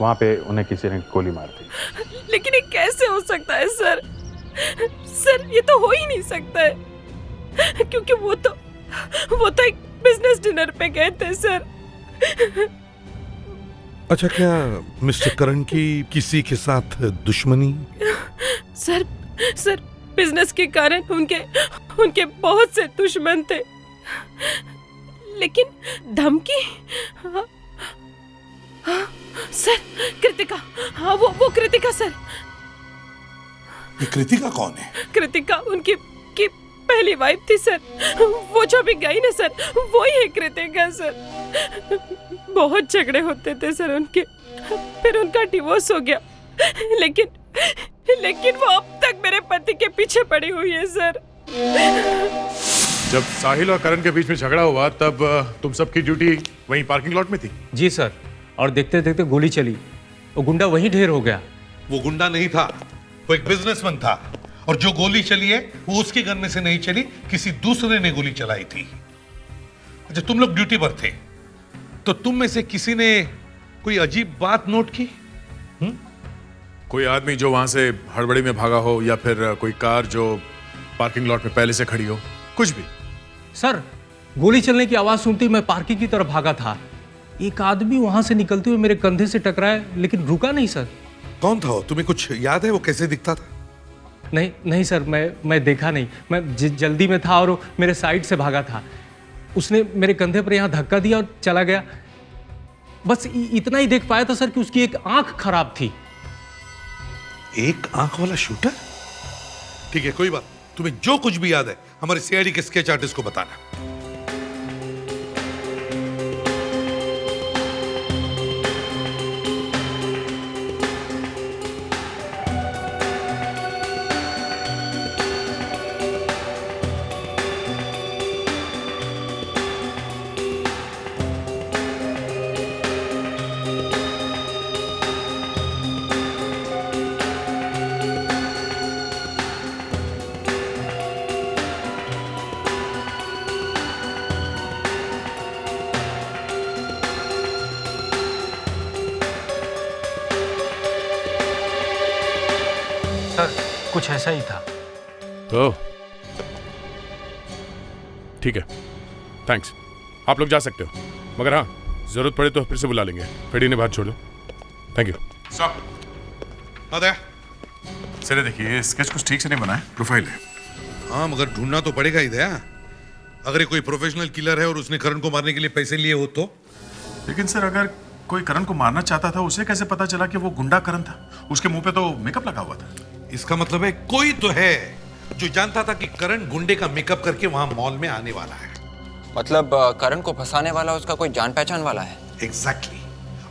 वहाँ पे उन्हें किसी ने गोली मार दी। लेकिन ये कैसे हो सकता है सर? सर ये तो हो ही नहीं सकता है, क्योंकि वो तो एक बिजनेस डिनर पे गए थे सर। अच्छा, क्या मिस्टर करण की किसी के साथ दुश्मनी? सर बिजनेस के कारण उनके बहुत से दुश्मन थे, लेकिन धमकी? हाँ, सर कृतिका। हाँ वो कृतिका सर। ये कृतिका कौन है? कृतिका उनकी पहली वाइफ थी सर। वो जो भी गई ना सर, वो ही है कृतिका सर। बहुत झगड़े होते थे सर उनके, फिर उनका डिवोर्स हो गया, लेकिन वो अब तक मेरे पति के पीछे पड़ी हुई है सर। जब साहिल और करण के बीच में झगड़ा हुआ तब तुम सबकी ड्यूटी वहीं पार्किंग लॉट में थी? जी सर, और देखते देखते गोली चली, वो गुंडा वहीं ढेर हो गया। वो गुंडा नहीं था, वो एक बिजनेसमैन था, और जो गोली चली है वो उसके गन में से नहीं चली, किसी दूसरे ने गोली चलाई थी। अच्छा, तुम लोग ड्यूटी पर थे, तो तुम में से किसी ने कोई अजीब बात नोट की? कोई आदमी जो वहां से हड़बड़ी में भागा हो, या फिर कोई कार जो पार्किंग लॉट में पहले से खड़ी हो, कुछ भी? सर गोली चलने की आवाज सुनती मैं पार्किंग की तरफ भागा था। एक आदमी वहां से निकलते हुए मेरे कंधे से टकराया, लेकिन रुका नहीं सर। कौन था वो? तुम्हें कुछ याद है वो कैसे दिखता था? नहीं सर, मैं देखा नहीं, मैं जल्दी में था और वो मेरे साइड से भागा था। उसने मेरे कंधे पर यहाँ धक्का दिया और चला गया। बस इतना ही देख पाया था सर कि उसकी एक आंख खराब थी। एक आंख वाला शूटर? ठीक है, कोई बात, तुम्हें जो कुछ भी याद है हमारे सीआईडी के स्केच आर्टिस्ट को बताना। कुछ ऐसा ही था। ओह, ठीक है, थैंक्स। आप लोग जा सकते हो, मगर हाँ, जरूरत पड़े तो फिर से बुला लेंगे। फेडी ने बात छोड़ दो। Thank you. सर देखिए, स्केच कुछ ठीक से नहीं बना है, प्रोफाइल है। हाँ, मगर ढूंढना तो पड़ेगा ही दया। अगर ये कोई प्रोफेशनल किलर है और उसने करण को मारने के लिए पैसे लिए हो तो? लेकिन सर, अगर कोई करण को मारना चाहता था, उसे कैसे पता चला कि वो गुंडा करण था? उसके मुंह पे तो मेकअप लगा हुआ था। इसका मतलब है कोई तो है जो जानता था कि करण गुंडे का मेकअप करके वहां मॉल में आने वाला है। मतलब करण को फंसाने वाला उसका कोई जान पहचान वाला है? एग्जैक्टली।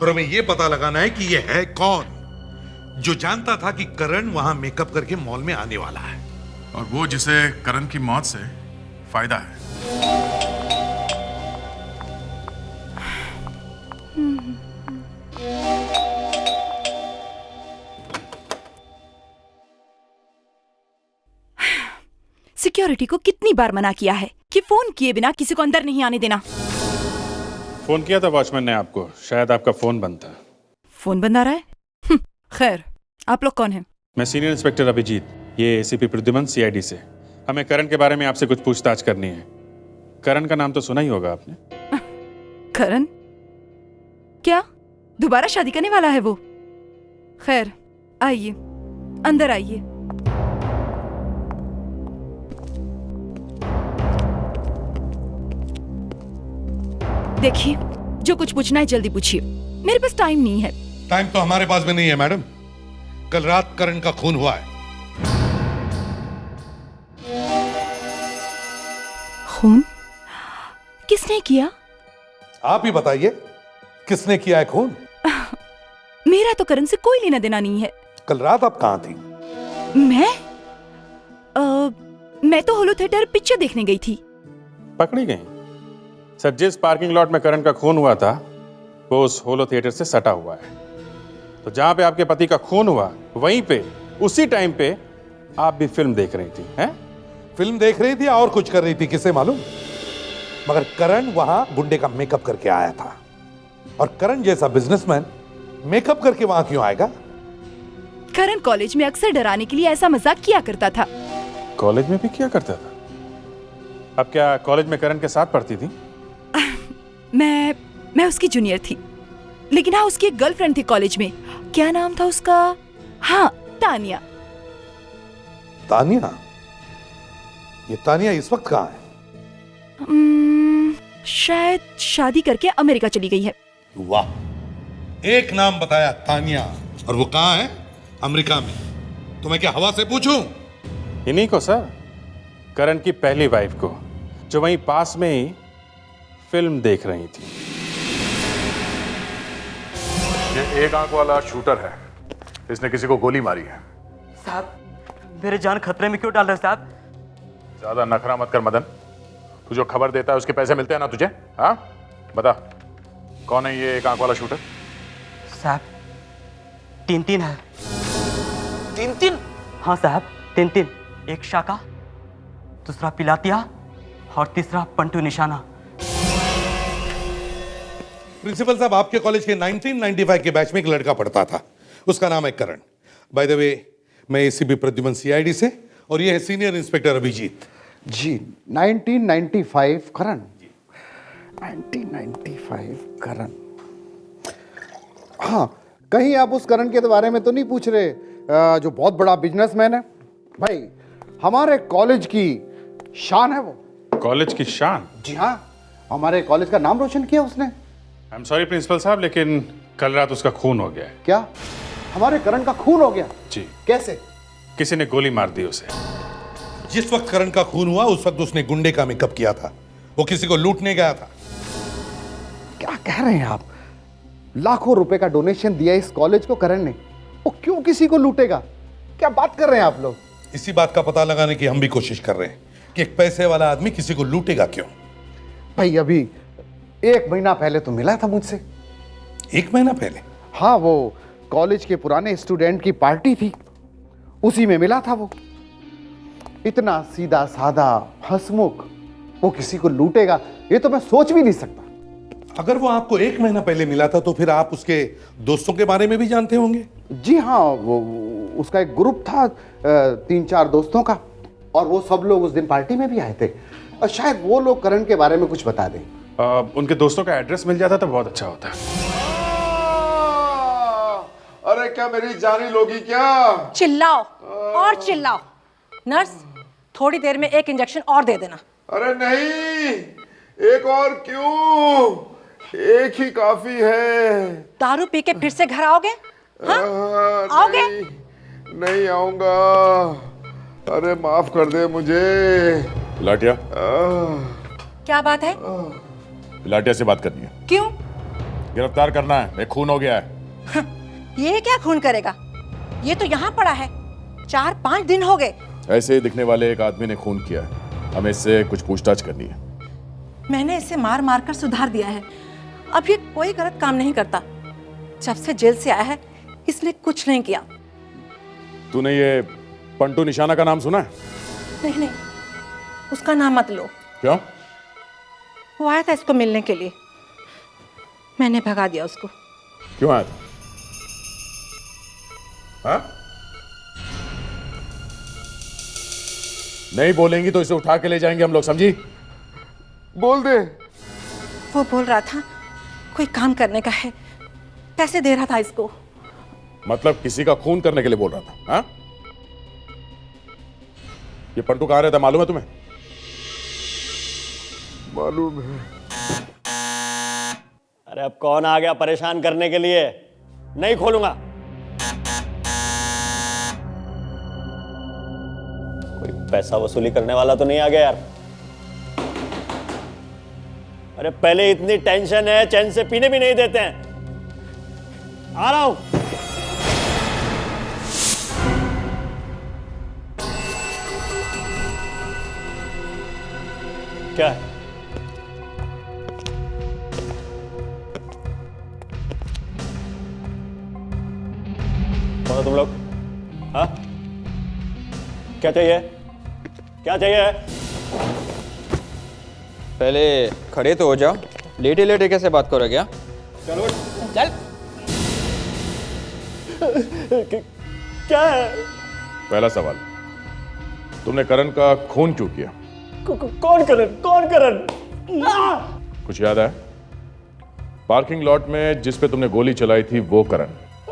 और हमें यह पता लगाना है कि यह है कौन जो जानता था कि करण वहां मेकअप करके मॉल में आने वाला है, और वो जिसे करण की मौत से फायदा है। सिक्योरिटी को कितनी बार मना किया है कि फोन किए बिना किसी को अंदर नहीं आने देना। फोन किया था वॉचमैन ने आपको, शायद आपका फोन बंद था। फोन बंद आ रहा है? खैर, आप लोग कौन हैं? मैं सीनियर इंस्पेक्टर अभिजीत, ये एसीपी प्रद्युमन सीआईडी से। हमें करण के बारे में आपसे कुछ पूछताछ करनी है। करण का नाम तो सुना ही होगा आपने। करण? क्या दोबारा शादी करने वाला है वो? खैर, आइए, अंदर आइए। देखिए, जो कुछ पूछना है जल्दी पूछिए, मेरे पास टाइम नहीं है। टाइम तो हमारे पास भी नहीं है मैडम। कल रात करण का खून हुआ है। खून? किसने किया? आप ही बताइए, किसने किया है खून? मेरा तो करण से कोई लेना देना नहीं है। कल रात आप कहां थी? मैं तो होलो थिएटर पिक्चर देखने गई थी। पकड़ी गई? सर, जिस पार्किंग लॉट में करण का खून हुआ था वो उस होलो थिएटर से सटा हुआ है। तो जहां पे आपके पति का खून हुआ वहीं पे उसी टाइम पे आप भी फिल्म देख रही थी, हैं? फिल्म देख रही थी और कुछ कर रही थी, किसे मालूम। मगर करण वहां गुंडे का मेकअप करके आया था, और करण जैसा बिजनेसमैन मेकअप करके वहां क्यों आएगा? करण कॉलेज में अक्सर डराने के लिए ऐसा मजाक किया करता था। कॉलेज में भी किया करता था? अब क्या कॉलेज में करण के साथ पढ़ती थी? मैं उसकी जूनियर थी, लेकिन हाँ, उसकी एक गर्लफ्रेंड थी कॉलेज में। क्या नाम था उसका? हाँ, तानिया। तानिया? ये तानिया इस वक्त कहाँ है? शायद शादी करके अमेरिका चली गई है। वाह, एक नाम बताया, तानिया, और वो कहाँ है? अमेरिका में। तो मैं क्या हवा से पूछूं? इन्हीं को सर, करण की पहली वाइफ को, जो वहीं पास में ही फिल्म देख रही थी। ये एक आंख वाला शूटर है, इसने किसी को गोली मारी है। साहब, मेरे जान खतरे में क्यों डाल रहे हो साहब? ज्यादा नखरा मत कर मदन। तू जो खबर देता है उसके पैसे मिलते हैं ना तुझे? हाँ, बता कौन है ये एक आंख वाला शूटर? साहब, तीन है। तीन? हाँ साहब, तीन। एक शाका, दूसरा पिलातिया और तीसरा पंटू निशाना। प्रिंसिपल साहब, आपके कॉलेज के 1995 के बैच में एक लड़का पढ़ता था, उसका नाम है करण। बाय द वे, मैं एसीपी प्रद्युमन सीआईडी से, और ये है सीनियर इंस्पेक्टर अभिजीत जी। 1995 करण? 1995 करण। हाँ, कहीं आप उस करण के बारे में तो नहीं पूछ रहे जो बहुत बड़ा बिजनेसमैन है? भाई, हमारे कॉलेज की शान है वो। कॉलेज की शान? जी हाँ, हमारे कॉलेज का नाम रोशन किया उसने। आई एम सॉरी प्रिंसिपल साहब, लेकिन कल रात उसका खून हो गया है। क्या? हमारे करण का खून हो गया? जी। कैसे? किसी ने गोली मार दी उसे। जिस वक्त करण का खून हुआ उस वक्त उसने गुंडे का मेकअप किया था, वो किसी को लूटने गया था। क्या कह रहे हैं आप? लाखों रुपए का डोनेशन दिया इस कॉलेज को करण ने, वो क्यों किसी को लूटेगा? क्या बात कर रहे हैं आप लोग? इसी बात का पता लगाने की हम भी कोशिश कर रहे हैं कि एक पैसे वाला आदमी किसी को लूटेगा क्यों। भाई, अभी 1 महीना पहले तो मिला था मुझसे। 1 महीना पहले? हाँ, वो कॉलेज के पुराने स्टूडेंट की पार्टी थी, उसी में मिला था वो। इतना सीधा साधा हंसमुख, वो किसी को लूटेगा ये तो मैं सोच भी नहीं सकता। अगर वो आपको 1 महीना पहले मिला था तो फिर आप उसके दोस्तों के बारे में भी जानते होंगे? जी हाँ, वो उसका एक ग्रुप था 3-4 दोस्तों का, और वो सब लोग उस दिन पार्टी में भी आए थे, और शायद वो लोग करण के बारे में कुछ बता दें। उनके दोस्तों का एड्रेस मिल जाता तो बहुत अच्छा होता। अरे क्या मेरी जानी लोगी क्या? चिल्लाओ और चिल्लाओ। नर्स, थोड़ी देर में एक इंजेक्शन और दे देना। अरे नहीं, एक और क्यों? एक ही काफी है। दारू पी के फिर से घर आओगे? हाँ? आओगे? नहीं आऊंगा, अरे माफ कर दे मुझे। लाटिया, क्या बात है? लाटिया से बात करनी है। क्यों? गिरफ्तार करना है, एक खून हो गया है। ये क्या खून करेगा? ये तो यहाँ पड़ा है, 4-5 दिन हो गए। ऐसे ही दिखने वाले एक आदमी ने खून किया है, हमें इससे कुछ पूछताछ करनी है। मैंने इसे मार मार कर सुधार दिया है, अब ये कोई गलत काम नहीं करता। जब से जेल से आया है इसने कुछ नहीं किया। तूने ये पंटू निशाना का नाम सुना है? नहीं, उसका नाम मत लो। क्यों? वो आया था इसको मिलने के लिए, मैंने भगा दिया उसको। क्यों आया था? हाँ? नहीं बोलेंगी तो इसे उठा के ले जाएंगे हम लोग, समझी? बोल दे। वो बोल रहा था कोई काम करने का है, पैसे दे रहा था इसको। मतलब किसी का खून करने के लिए बोल रहा था? हाँ? ये पंटू कहाँ रहता मालूम है तुम्हें? मालूम है। अरे अब कौन आ गया परेशान करने के लिए? नहीं खोलूंगा। कोई पैसा वसूली करने वाला तो नहीं आ गया यार? अरे पहले इतनी टेंशन है, चैन से पीने भी नहीं देते हैं। आ रहा हूं। क्या है? कौन हो तुम लोग? हाँ? क्या चाहिए? क्या चाहिए? पहले खड़े तो हो जाओ, लेटे लेटे कैसे बात करो क्या? चलो चल। क्या है? पहला सवाल, तुमने करण का खून क्यों किया? कौन करण? कौन करण? कुछ याद है? पार्किंग लॉट में जिस पे तुमने गोली चलाई थी वो करण?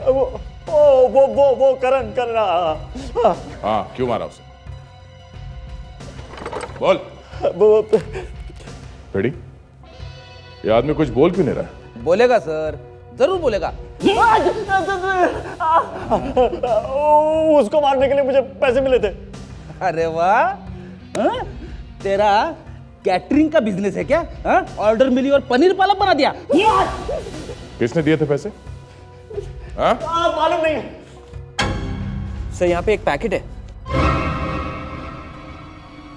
वो करण हाँ। हाँ, क्यों मारा उसे? बोल। रेडी? ये आदमी कुछ बोल क्यों नहीं रहा है? बोलेगा सर, जरूर बोलेगा। उसको मारने के लिए मुझे पैसे मिले थे। अरे वाह, तेरा कैटरिंग का बिजनेस है क्या? ऑर्डर मिली और पनीर पालक बना दिया। किसने दिए थे पैसे? मालूम नहीं। सर यहाँ पे एक पैकेट है।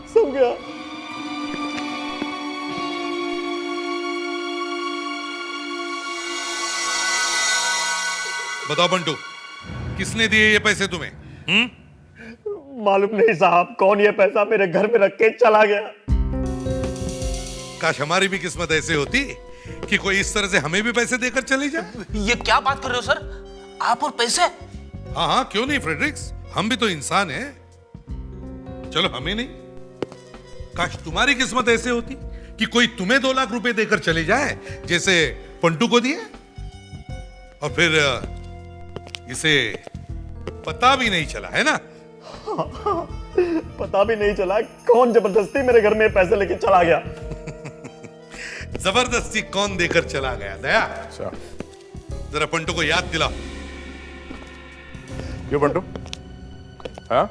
सब गया। बताओ बंटू, किसने दिए ये पैसे तुम्हें? मालूम नहीं साहब, कौन ये पैसा मेरे घर में रख के चला गया। काश हमारी भी किस्मत ऐसे होती कि कोई इस तरह से हमें भी पैसे देकर चली जाए। ये क्या बात कर रहे हो सर? आप और पैसे? हाँ हाँ, क्यों नहीं फ्रेडरिक्स, हम भी तो इंसान हैं। चलो हमें नहीं, काश तुम्हारी किस्मत ऐसे होती कि कोई तुम्हें 2 लाख रुपए देकर चले जाए, जैसे पंटू को दिए, और फिर इसे पता भी नहीं चला, है ना? पता भी नहीं चला कौन जबरदस्ती मेरे घर में पैसे लेके चला गया। जबरदस्ती कौन देकर चला गया? दया, जरा पंटू को याद दिलाओ। क्यों पंटू? हाँ?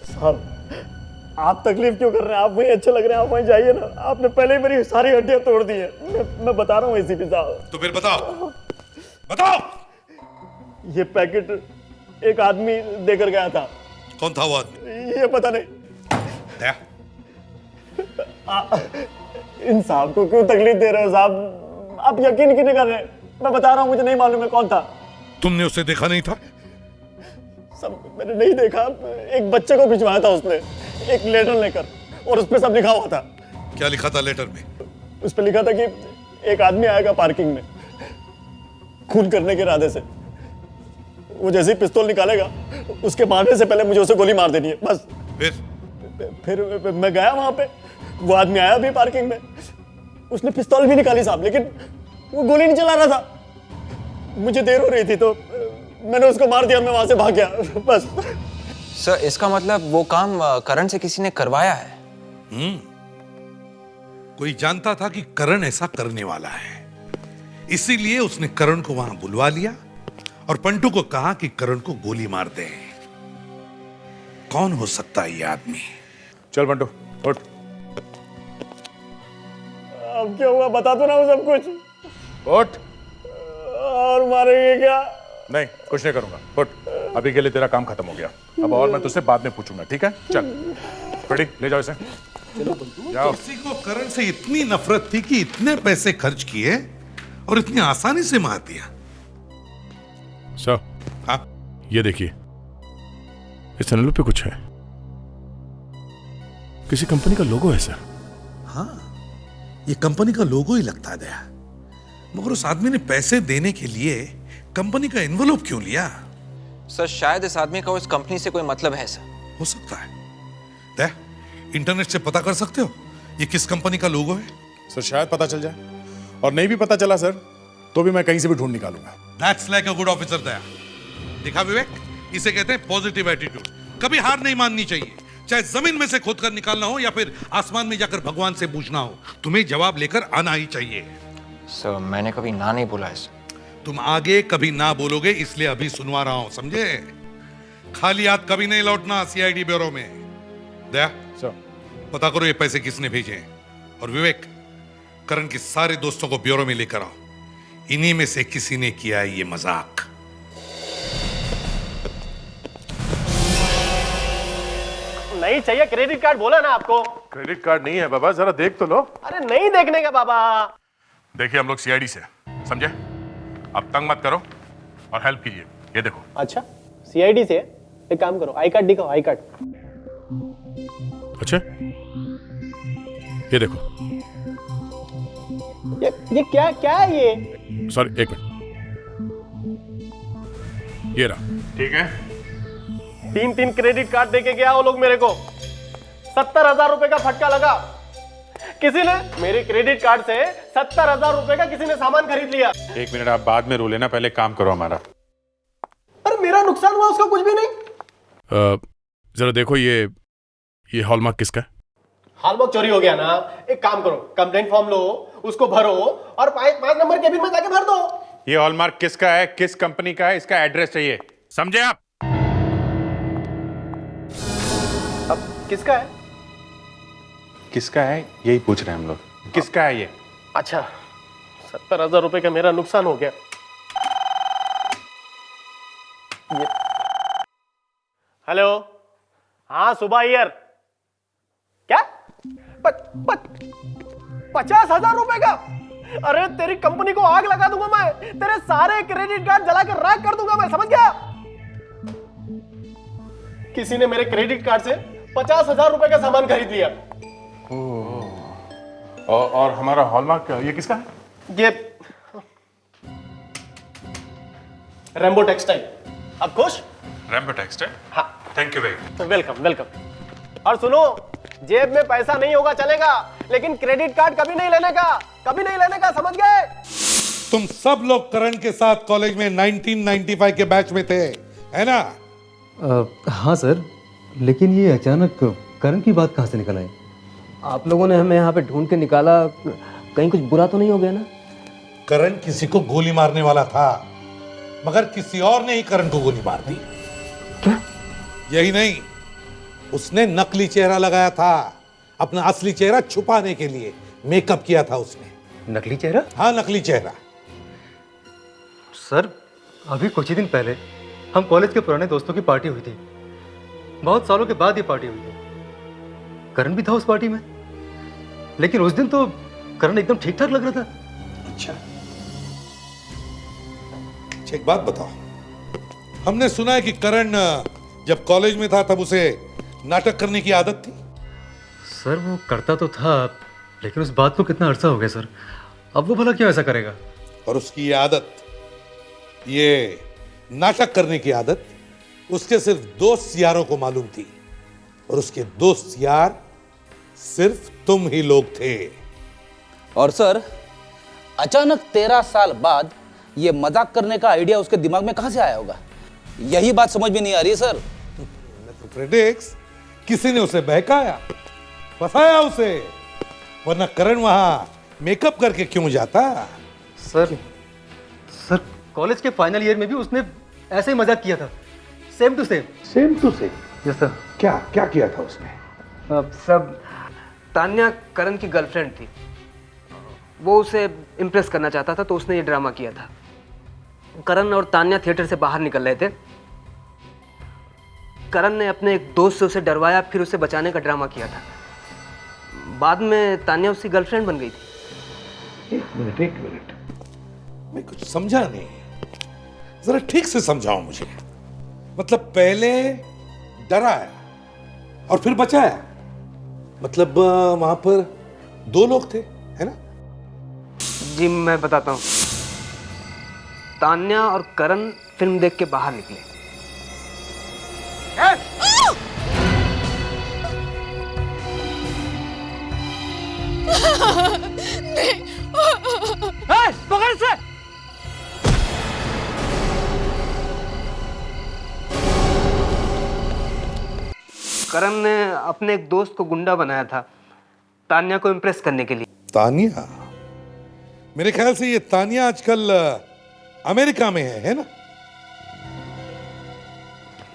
साहब, आप तकलीफ क्यों कर रहे हैं? आप वहीं अच्छे लग रहे हैं, आप वहीं जाइए ना। आपने पहले ही मेरी सारी हड्डियां तोड़ दी हैं। मैं बता रहा हूँ एसीपी साहब। तो फिर बताओ, बताओ। ये पैकेट एक आदमी देकर गया था। कौन था वो आदमी? ये पता नहीं। दया, इन साहब को क्यों तकलीफ दे रहे हो साहब? आप यकीन क्यों नहीं कर रहे? मैं बता रहा हूँ, मुझे नहीं मालूम है कौन था। तुमने उसे देखा नहीं था? सब मैंने नहीं देखा। एक बच्चे को भिजवाया था उसने, एक लेटर लेकर, और उस पर सब लिखा हुआ था। क्या लिखा था लेटर में? उस पर लिखा था कि एक आदमी आएगा पार्किंग में खून करने के इरादे से। वो जैसे ही पिस्तौल निकालेगा, उसके मारने से पहले मुझे उसे गोली मार देनी है, बस। फिर मैं गया वहां पे। वो आदमी आया भी पार्किंग में, उसने पिस्तौल भी निकाली साहब, लेकिन वो गोली नहीं चला रहा था। मुझे देर हो रही थी तो मैंने उसको मार दिया, मैं वहां से भाग गया, बस। सर इसका मतलब वो काम करण से किसी ने करवाया है? कोई जानता था कि करण ऐसा करने वाला है, इसीलिए उसने करण को वहां बुलवा लिया और पंटू को कहा कि करण को गोली मार दे। कौन हो सकता है ये आदमी? चल पंटू, उठ। अब क्या हुआ, बता दो ना वो सब कुछ। उठ। और मारेंगे क्या? नहीं, कुछ नहीं करूंगा, उठ। अभी के लिए तेरा काम खत्म हो गया, अब और मैं तुझसे बाद में पूछूंगा, ठीक है? चल रेडी, ले जाओ इसे। जाओ। किसी को करण से इतनी नफरत थी कि इतने पैसे खर्च किए और इतनी आसानी से मार दिया। सर, हाँ, ये देखिए, इस चैनल पे कुछ है, किसी कंपनी का लोगो है सर। हाँ, ये कंपनी का लोगो ही लगता है दया, मगर उस आदमी ने पैसे देने के लिए कंपनी का एनवलप क्यों लिया? सर शायद इस आदमी का उस कंपनी से कोई मतलब है सर। हो सकता है। दया, इंटरनेट से पता कर सकते हो ये किस कंपनी का लोगो है? सर शायद पता चल जाए, और नहीं भी पता चला सर तो भी मैं कहीं से भी ढूंढ निकालूंगा। That's like a good officer दया। देखा विवेक, इसे कहते हैं पॉजिटिव एटीट्यूड। कभी हार नहीं माननी चाहिए, चाहे जमीन में से खोद कर निकालना हो या फिर आसमान में जाकर भगवान से पूछना हो, तुम्हें जवाब लेकर आना ही चाहिए। सर मैंने कभी ना नहीं बोला है। तुम आगे कभी ना बोलोगे इसलिए अभी सुनवा रहा हूं, समझे? खाली हाथ कभी नहीं लौटना सीआईडी ब्यूरो में। दया सर पता करो ये पैसे किसने भेजे हैं, और विवेक करण के सारे दोस्तों को ब्यूरो में लेकर आओ, इन्हीं में से किसी ने किया है ये मजाक। नहीं चाहिए क्रेडिट कार्ड, बोला ना आपको। क्रेडिट कार्ड नहीं है बाबा, जरा देख तो लो। अरे नहीं देखने का बाबा। देखिए हम लोग सीआईडी से, समझे? अब तंग मत करो और हेल्प कीजिए। ये देखो। अच्छा सीआईडी से? एक काम करो, आई कार्ड दिखाओ, आई कार्ड। अच्छा ये देखो। ये क्या क्या है ये? सॉरी एक मिनट, ये रहा। ठीक है। 3 क्रेडिट कार्ड देके गया वो लोग मेरे को, 70,000 रुपए का फटका लगा। किसी ने मेरे क्रेडिट कार्ड से 70,000 रुपए का किसी ने सामान खरीद लिया। एक मिनट, आप बाद में रो लेना, पहले काम करो हमारा। अरे मेरा नुकसान हुआ, उसका कुछ भी नहीं। जरा देखो ये हॉलमार्क किसका है? हॉलमार्क चोरी हो गया ना। एक काम करो, कंप्लेंट फॉर्म लो, उसको भरो और 5 नंबर केबिन में जाके भर दो। ये हॉलमार्क किसका है, किस कंपनी का है, इसका एड्रेस चाहिए, समझे आप? अब किसका है? किसका है यही पूछ रहे हैं हम लोग, किसका है ये? अच्छा 70,000 रुपए का मेरा नुकसान हो गया। हेलो, हाँ सुबह ईयर। क्या 50,000 रुपए का? अरे तेरी कंपनी को आग लगा दूंगा मैं, तेरे सारे क्रेडिट कार्ड जला के राख कर दूंगा मैं, समझ गया? किसी ने मेरे क्रेडिट कार्ड से 50,000 रुपए का सामान खरीद लिया। और हमारा हॉलमार्क ये किसका है? ये रेम्बो टेक्सटाइल। अब खुश? Rambo textile? हाँ। Thank you very. Welcome welcome. और सुनो, जेब में पैसा नहीं होगा चलेगा, लेकिन क्रेडिट कार्ड कभी नहीं लेने का, कभी नहीं लेने का, समझ गए? तुम सब लोग करण के साथ कॉलेज में 1995 के बैच में थे, है ना? हाँ सर, लेकिन ये अचानक करण की बात कहाँ से निकल आई? आप लोगों ने हमें यहाँ पे ढूंढ के निकाला, कहीं कुछ बुरा तो नहीं हो गया ना? करण किसी को गोली मारने वाला था, मगर किसी और ने ही करण को गोली मार दी। क्या? यही नहीं, उसने नकली चेहरा लगाया था, अपना असली चेहरा छुपाने के लिए मेकअप किया था उसने। नकली चेहरा? हाँ नकली चेहरा। सर अभी कुछ ही दिन पहले हम कॉलेज के पुराने दोस्तों की पार्टी हुई थी, बहुत सालों के बाद ये पार्टी हुई थी। करण भी था उस पार्टी में, लेकिन उस दिन तो करण एकदम ठीक ठाक लग रहा था। अच्छा, एक बात बताओ, हमने सुना है कि करण जब कॉलेज में था तब उसे नाटक करने की आदत थी। सर वो करता तो था, लेकिन उस बात को कितना अरसा हो गया सर, अब वो भला क्यों ऐसा करेगा? और उसकी ये आदत, ये नाटक करने की आदत उसके सिर्फ दोस्त यारों को मालूम थी, और उसके दोस्त यार सिर्फ तुम ही लोग थे। और सर अचानक 13 साल बाद ये मजाक करने का आइडिया उसके दिमाग में कहां से आया होगा, यही बात समझ में नहीं आ रही है सर। प्रेडिक्स, किसी ने उसे बहकाया, फंसाया उसे, वरना करण वहां मेकअप करके क्यों जाता? सर कॉलेज के फाइनल ईयर में भी उसने ऐसे ही मजाक किया था, same to same. Same to same? Yes sir. क्या क्या किया था उसने? सब तान्या करण की गर्लफ्रेंड थी, वो उसे इम्प्रेस करना चाहता था, तो उसने ये ड्रामा किया था। करण और तान्या थिएटर से बाहर निकल रहे थे, करण ने अपने एक दोस्त से उसे डरवाया, फिर उसे बचाने का ड्रामा किया था। बाद में तान्या उसकी गर्लफ्रेंड बन गई थी। एक मिनट, मैं कुछ समझा नहीं, जरा ठीक से समझाओ मुझे। मतलब पहले डराया और फिर बचाया, मतलब वहां पर 2 लोग थे, है ना? जी मैं बताता हूँ। तान्या और करण फिल्म देख के बाहर निकले। करण ने अपने एक दोस्त को गुंडा बनाया था तान्या को इम्प्रेस करने के लिए। तानिया? मेरे ख्याल से ये तानिया आजकल अमेरिका में है ना?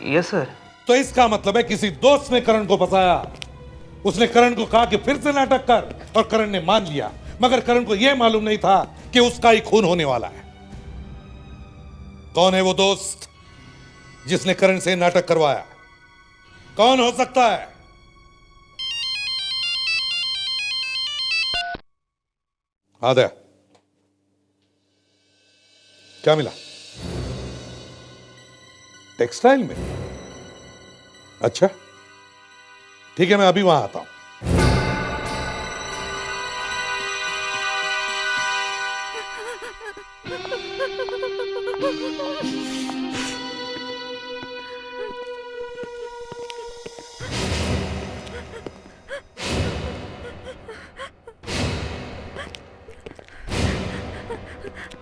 Yes sir. तो इसका मतलब है किसी दोस्त ने करण को फंसाया। उसने करण को कहा कि फिर से नाटक कर, और करण ने मान लिया। मगर करण को यह मालूम नहीं था कि उसका ही खून होने वाला है। कौन है वो दोस्त जिसने करण से नाटक करवाया? कौन हो सकता है? आदया, क्या मिला? टेक्सटाइल में? अच्छा ठीक है, मैं अभी वहां आता हूं।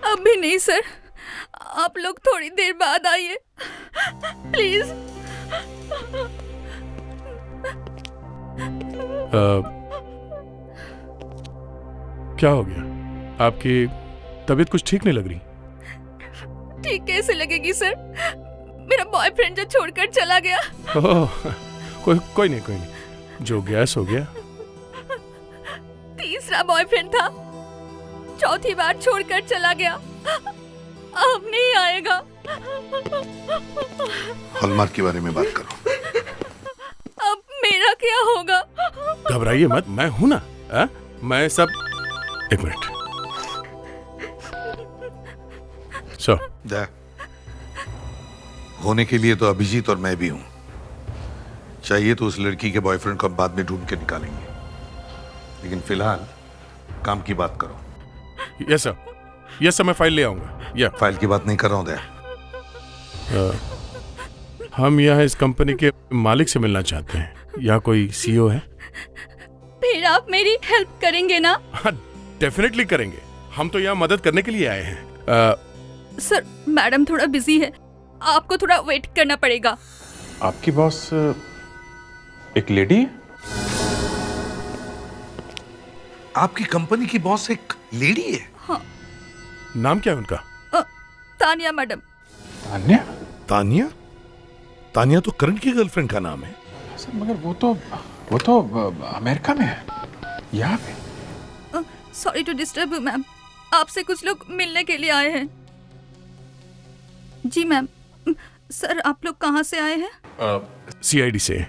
अभी नहीं सर, आप लोग थोड़ी देर बाद आइए प्लीज। क्या हो गया? आपकी तबीयत कुछ ठीक नहीं लग रही। ठीक कैसे लगेगी सर, मेरा बॉयफ्रेंड जो छोड़कर चला गया। ओह, कोई नहीं, जो गया सो गया। तीसरा बॉयफ्रेंड था, चौथी बार छोड़कर चला गया, अब नहीं आएगा। हॉलमार्क के बारे में बात करो। अब मेरा क्या होगा? घबराइए मत, मैं हूं ना। मैं सब। एक मिनट। होने के लिए तो अभिजीत और मैं भी हूं। चाहिए तो उस लड़की के बॉयफ्रेंड को बाद में ढूंढ के निकालेंगे, लेकिन फिलहाल काम की बात करो। यस सर, मैं फाइल ले आऊंगा। फाइल की बात नहीं कर रहा हूं दया। हम यहाँ इस कंपनी के मालिक से मिलना चाहते हैं। यहाँ कोई सीईओ है? फिर आप मेरी हेल्प करेंगे ना? हाँ, डेफिनेटली करेंगे। हम तो यहाँ मदद करने के लिए आए हैं। सर, मैडम थोड़ा बिजी है, आपको थोड़ा वेट करना पड़ेगा। आपकी बॉस एक लेडी है? आपकी कंपनी की बॉस एक लेडी है? हाँ। नाम क्या है उनका? तानिया मैडम। तानिया? तानिया तो करण की गर्लफ्रेंड का नाम है। सर मगर वो तो अमेरिका में है, यहाँ पे। Sorry to disturb you ma'am, आपसे कुछ लोग मिलने के लिए आए हैं। जी मैम। सर, आप लोग कहाँ से आए हैं? सीआईडी से।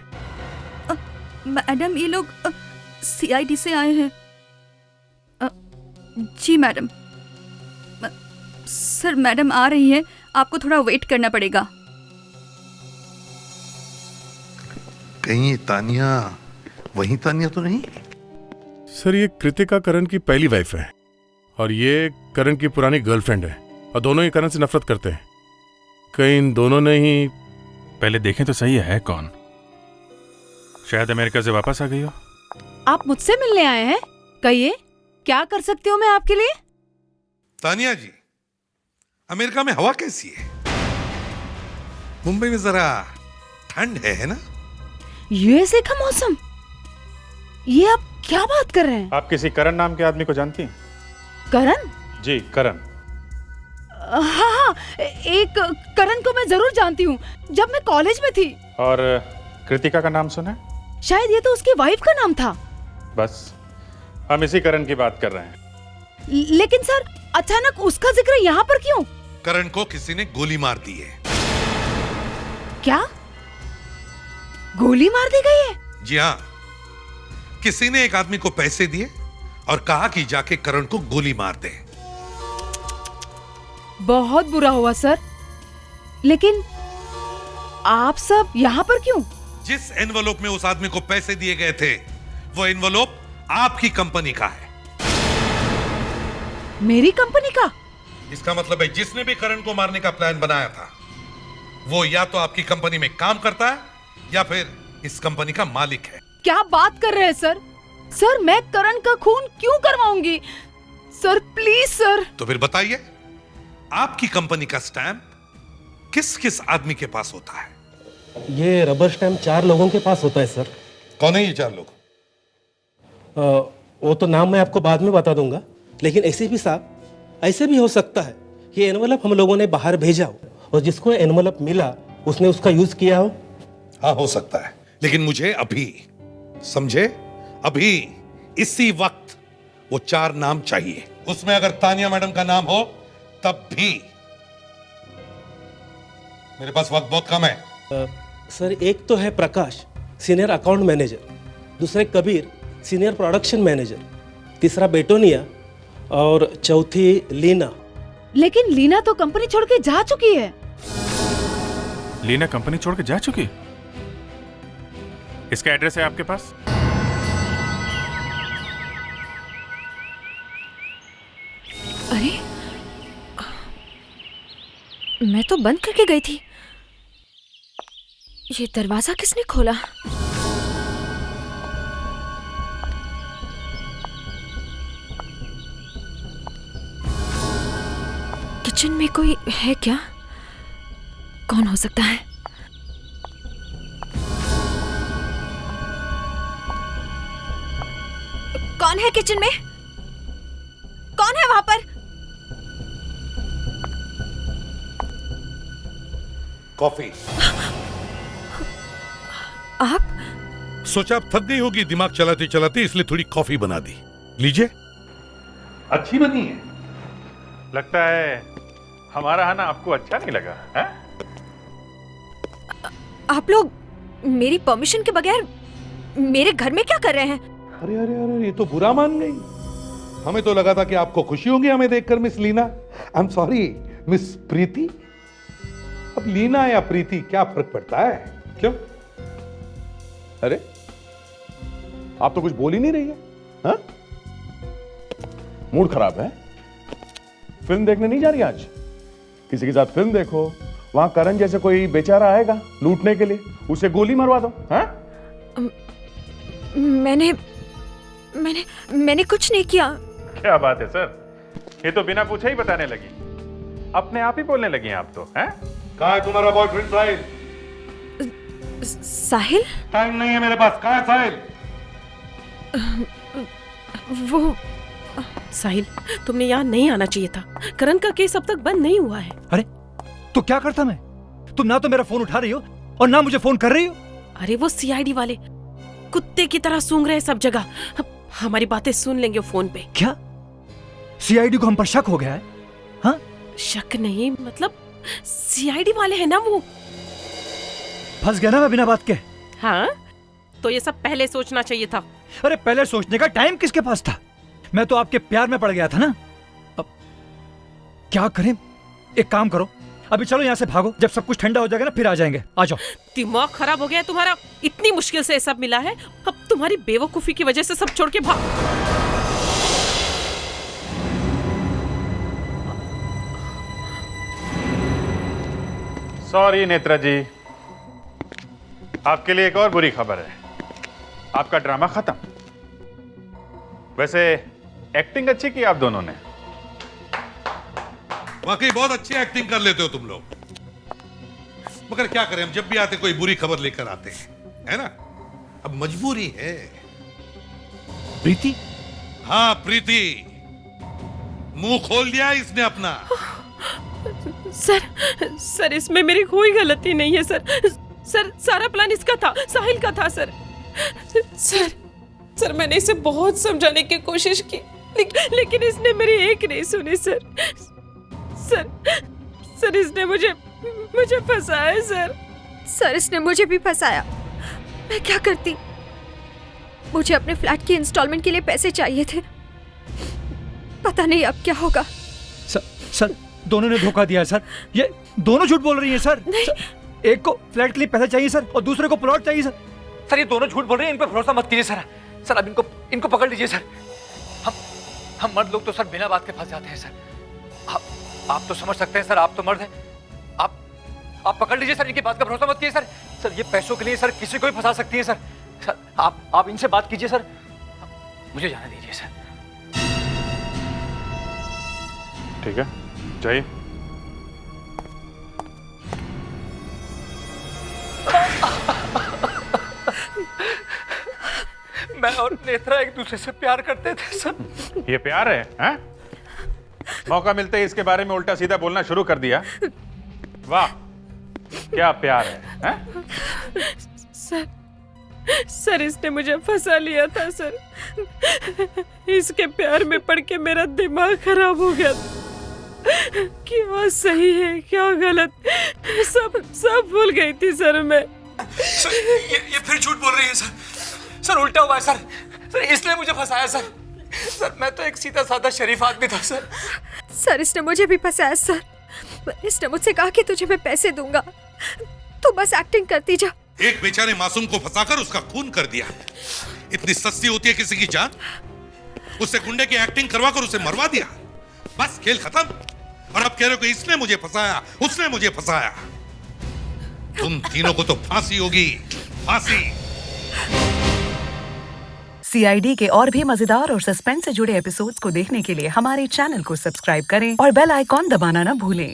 मैडम, ये लोग सीआईडी से आए हैं। जी मैडम। सर, मैडम आ रही है, आपको थोड़ा वेट करना पड़ेगा। कहीं तानिया वही तानिया तो नहीं? सर, ये कृतिका करण की पहली वाइफ है और ये करण की पुरानी गर्लफ्रेंड है, और दोनों ही करण से नफरत करते हैं। कहीं इन दोनों ने ही। पहले देखें तो सही है कौन। शायद अमेरिका से वापस आ गई हो। आप मुझसे मिलने आए हैं? कहिए, क्या कर सकती हूँ मैं आपके लिए? तानिया जी, अमेरिका में हवा कैसी है? मुंबई में जरा ठंड है ना? यूएसए का मौसम? ये आप क्या बात कर रहे हैं? आप किसी करण नाम के आदमी को जानती हैं? करण? जी, करण। हाँ, एक करण को मैं जरूर जानती हूँ, जब मैं कॉलेज में थी। और कृतिका का नाम सुना? शायद ये तो उसकी वाइफ का नाम था। बस हम इसी करण की बात कर रहे हैं। लेकिन सर, अचानक उसका जिक्र यहाँ पर क्यों? करण को किसी ने गोली मार दी है। क्या? गोली मार दी गई है? जी हाँ, किसी ने एक आदमी को पैसे दिए और कहा कि जाके करण को गोली मार दे। बहुत बुरा हुआ सर, लेकिन आप सब यहाँ पर क्यों? जिस एनवलप में उस आदमी को पैसे दिए गए थे, वो एनवलप आपकी कंपनी का है। मेरी कंपनी का? इसका मतलब है जिसने भी करण को मारने का प्लान बनाया था, वो या तो आपकी कंपनी में काम करता है या फिर इस कंपनी का मालिक है। क्या बात कर रहे हैं सर? सर, मैं करण का खून क्यों करवाऊंगी? Sir please sir. तो फिर बताइए, आपकी कंपनी का स्टैंप किस किस आदमी के पास होता है? ये रबर स्टैम्प 4 लोगों के पास होता है सर। कौन है ये 4 लोग? वो तो नाम मैं आपको बाद में बता दूंगा, लेकिन एसीपी साहब, ऐसे भी हो सकता है कि एनवलप हम लोगों ने बाहर भेजा हो और जिसको एनवलप मिला उसने उसका यूज किया हो। हाँ, हो सकता है, लेकिन मुझे अभी, समझे, अभी इसी वक्त वो 4 नाम चाहिए। उसमें अगर तानिया मैडम का नाम हो तब भी। मेरे पास वक्त बहुत कम है। सर, एक तो है प्रकाश, सीनियर अकाउंट मैनेजर, दूसरे कबीर, सीनियर प्रोडक्शन मैनेजर, तीसरा बेटोनिया और चौथी लीना। लेकिन लीना तो कंपनी छोड़ के जा चुकी है। लीना कंपनी छोड़ के जा चुकी? इसका एड्रेस है आपके पास? अरे, मैं तो बंद करके गई थी। ये दरवाजा किसने खोला? किचन में कोई है क्या? कौन हो सकता है? कौन है किचन में? कौन है वहां पर? कॉफी। आप? सोचा अब थक गई होगी दिमाग चलाते चलाते, इसलिए थोड़ी कॉफी बना दी। लीजिए। अच्छी बनी है। लगता है हमारा आना आपको अच्छा नहीं लगा है? आप लोग मेरी परमिशन के बगैर मेरे घर में क्या कर रहे हैं? अरे अरे अरे, ये तो बुरा मान गई। हमें तो लगा था कि आपको खुशी होगी हमें देखकर miss Leena. I am sorry miss Preeti. अब लीना या प्रीति क्या फर्क पड़ता है? क्यों? अरे आप तो कुछ बोल ही नहीं रही है। हाँ? मूड खराब है? फिल्म देखने नहीं जा रही आज? किसी के साथ फिल्म देखो, वहां करण जैसे कोई बेचारा आएगा लूटने के लिए, उसे गोली मरवा दो। हाँ? मैंने कुछ नहीं किया। क्या बात है सर, ये तो बिना पूछे ही बताने लगी, अपने आप ही बोलने लगी हैं आप तो। हैं? कहाँ है तुम्हारा बॉयफ्रेंड साहिल? साहिल? टाइम नहीं है मेरे पास। कहाँ है साहिल? वो साहिल, तुमने यहाँ नहीं आना चाहिए था। करण का केस अब तक बंद नहीं हुआ है। अरे तो क्या करता मैं? तुम ना तो मेरा फोन उठा रही हो और ना मुझे फोन कर रही हो। अरे वो सीआईडी वाले कुत्ते की तरह सूंघ रहे हैं सब जगह। हमारी बातें सुन लेंगे फोन पे। क्या सीआईडी को हम पर शक हो गया है? हाँ? शक नहीं, मतलब सीआईडी वाले हैं ना वो। फंस गया ना मैं बिना बात के। हाँ, तो ये सब पहले सोचना चाहिए था। अरे पहले सोचने का टाइम किसके पास था? मैं तो आपके प्यार में पड़ गया था ना। अब क्या करें? एक काम करो, अभी चलो यहाँ से भागो, जब सब कुछ ठंडा हो जाएगा ना फिर आ जाएंगे। आ जाओ। दिमाग खराब हो गया है तुम्हारा? इतनी मुश्किल से सब मिला है, अब तुम्हारी बेवकूफी की वजह से सब छोड़ के भाग। सॉरी नेत्रा जी, आपके लिए एक और बुरी खबर है। आपका ड्रामा खत्म। वैसे एक्टिंग अच्छी की आप दोनों ने। वाकई बहुत अच्छी एक्टिंग कर लेते हो तुम लोग, मगर क्या करें, हम जब भी आते कोई बुरी खबर लेकर आते हैं, है ना? अब मजबूरी है। प्रीति? हाँ प्रीति, मुंह खोल दिया इसने अपना। सर इसमें मेरी कोई गलती नहीं है सर। सर सारा प्लान इसका था, साहिल का था सर। सर मैंने इसे बहुत समझाने की कोशिश की, लेकिन इसने मेरी एक नहीं सुनी सर। सर इसने मुझे फंसाया सर। सर इसने मुझे भी फंसाया। मैं क्या करती? मुझे अपने फ्लैट की इंस्टॉलमेंट के लिए पैसे चाहिए थे। पता नहीं अब क्या होगा। सर दोनों ने धोखा दिया है सर। ये दोनों झूठ बोल रही हैं सर। एक को फ्लैट के लिए पैसे चाहिए सर और दूसरे को प्लॉट चाहिए सर। सर ये दोनों झूठ बोल रहे हैं, इन पर भरोसा मत कीजिए सर। सर अब इनको पकड़ लीजिए सर। हम मर्द लोग तो सर बिना बात के फंस जाते हैं सर। आप तो समझ सकते हैं सर, आप तो मर्द हैं। आप पकड़ लीजिए सर, इनकी बात का भरोसा मत कीजिए सर। सर ये पैसों के लिए सर किसी को भी फंसा सकती है सर। सर आप इनसे बात कीजिए सर, मुझे जाने दीजिए सर। ठीक है, जाइए। मैं और नेत्रा एक दूसरे से प्यार करते थे सर। ये प्यार है, हैं? मौका मिलते ही इसके बारे में उल्टा सीधा बोलना शुरू कर दिया। वाह, क्या प्यार है, हैं? सर इसने मुझे फंसा लिया था सर। इसके प्यार में पड़ के मेरा दिमाग खराब हो गया था। क्या सही है क्या गलत, सब भूल गई थी सर मैं। सर ये फिर झूठ बोल रही है सर। सर उल्टा हुआ है सर। सर इसने मुझे फंसाया सर। सर मैं तो एक सीधा साधा शरीफ आदमी था सर। सर इसने मुझे भी फंसाया सर। इसने मुझसे कहा कि तुझे मैं पैसे दूंगा, तू बस एक्टिंग करती जा। एक बेचारे मासूम को फंसाकर उसका खून कर दिया। इतनी सस्ती होती है किसी की जान? उससे गुंडे की एक्टिंग करवाकर उसे मरवा दिया। बस खेल खत्म। और अब कह रहे हो कि इसने मुझे फंसाया, उसने मुझे फंसाया। तुम तीनों को तो फांसी होगी, फांसी। CID के और भी मजेदार और सस्पेंस से जुड़े एपिसोड्स को देखने के लिए हमारे चैनल को सब्सक्राइब करें और बेल आइकॉन दबाना ना भूलें।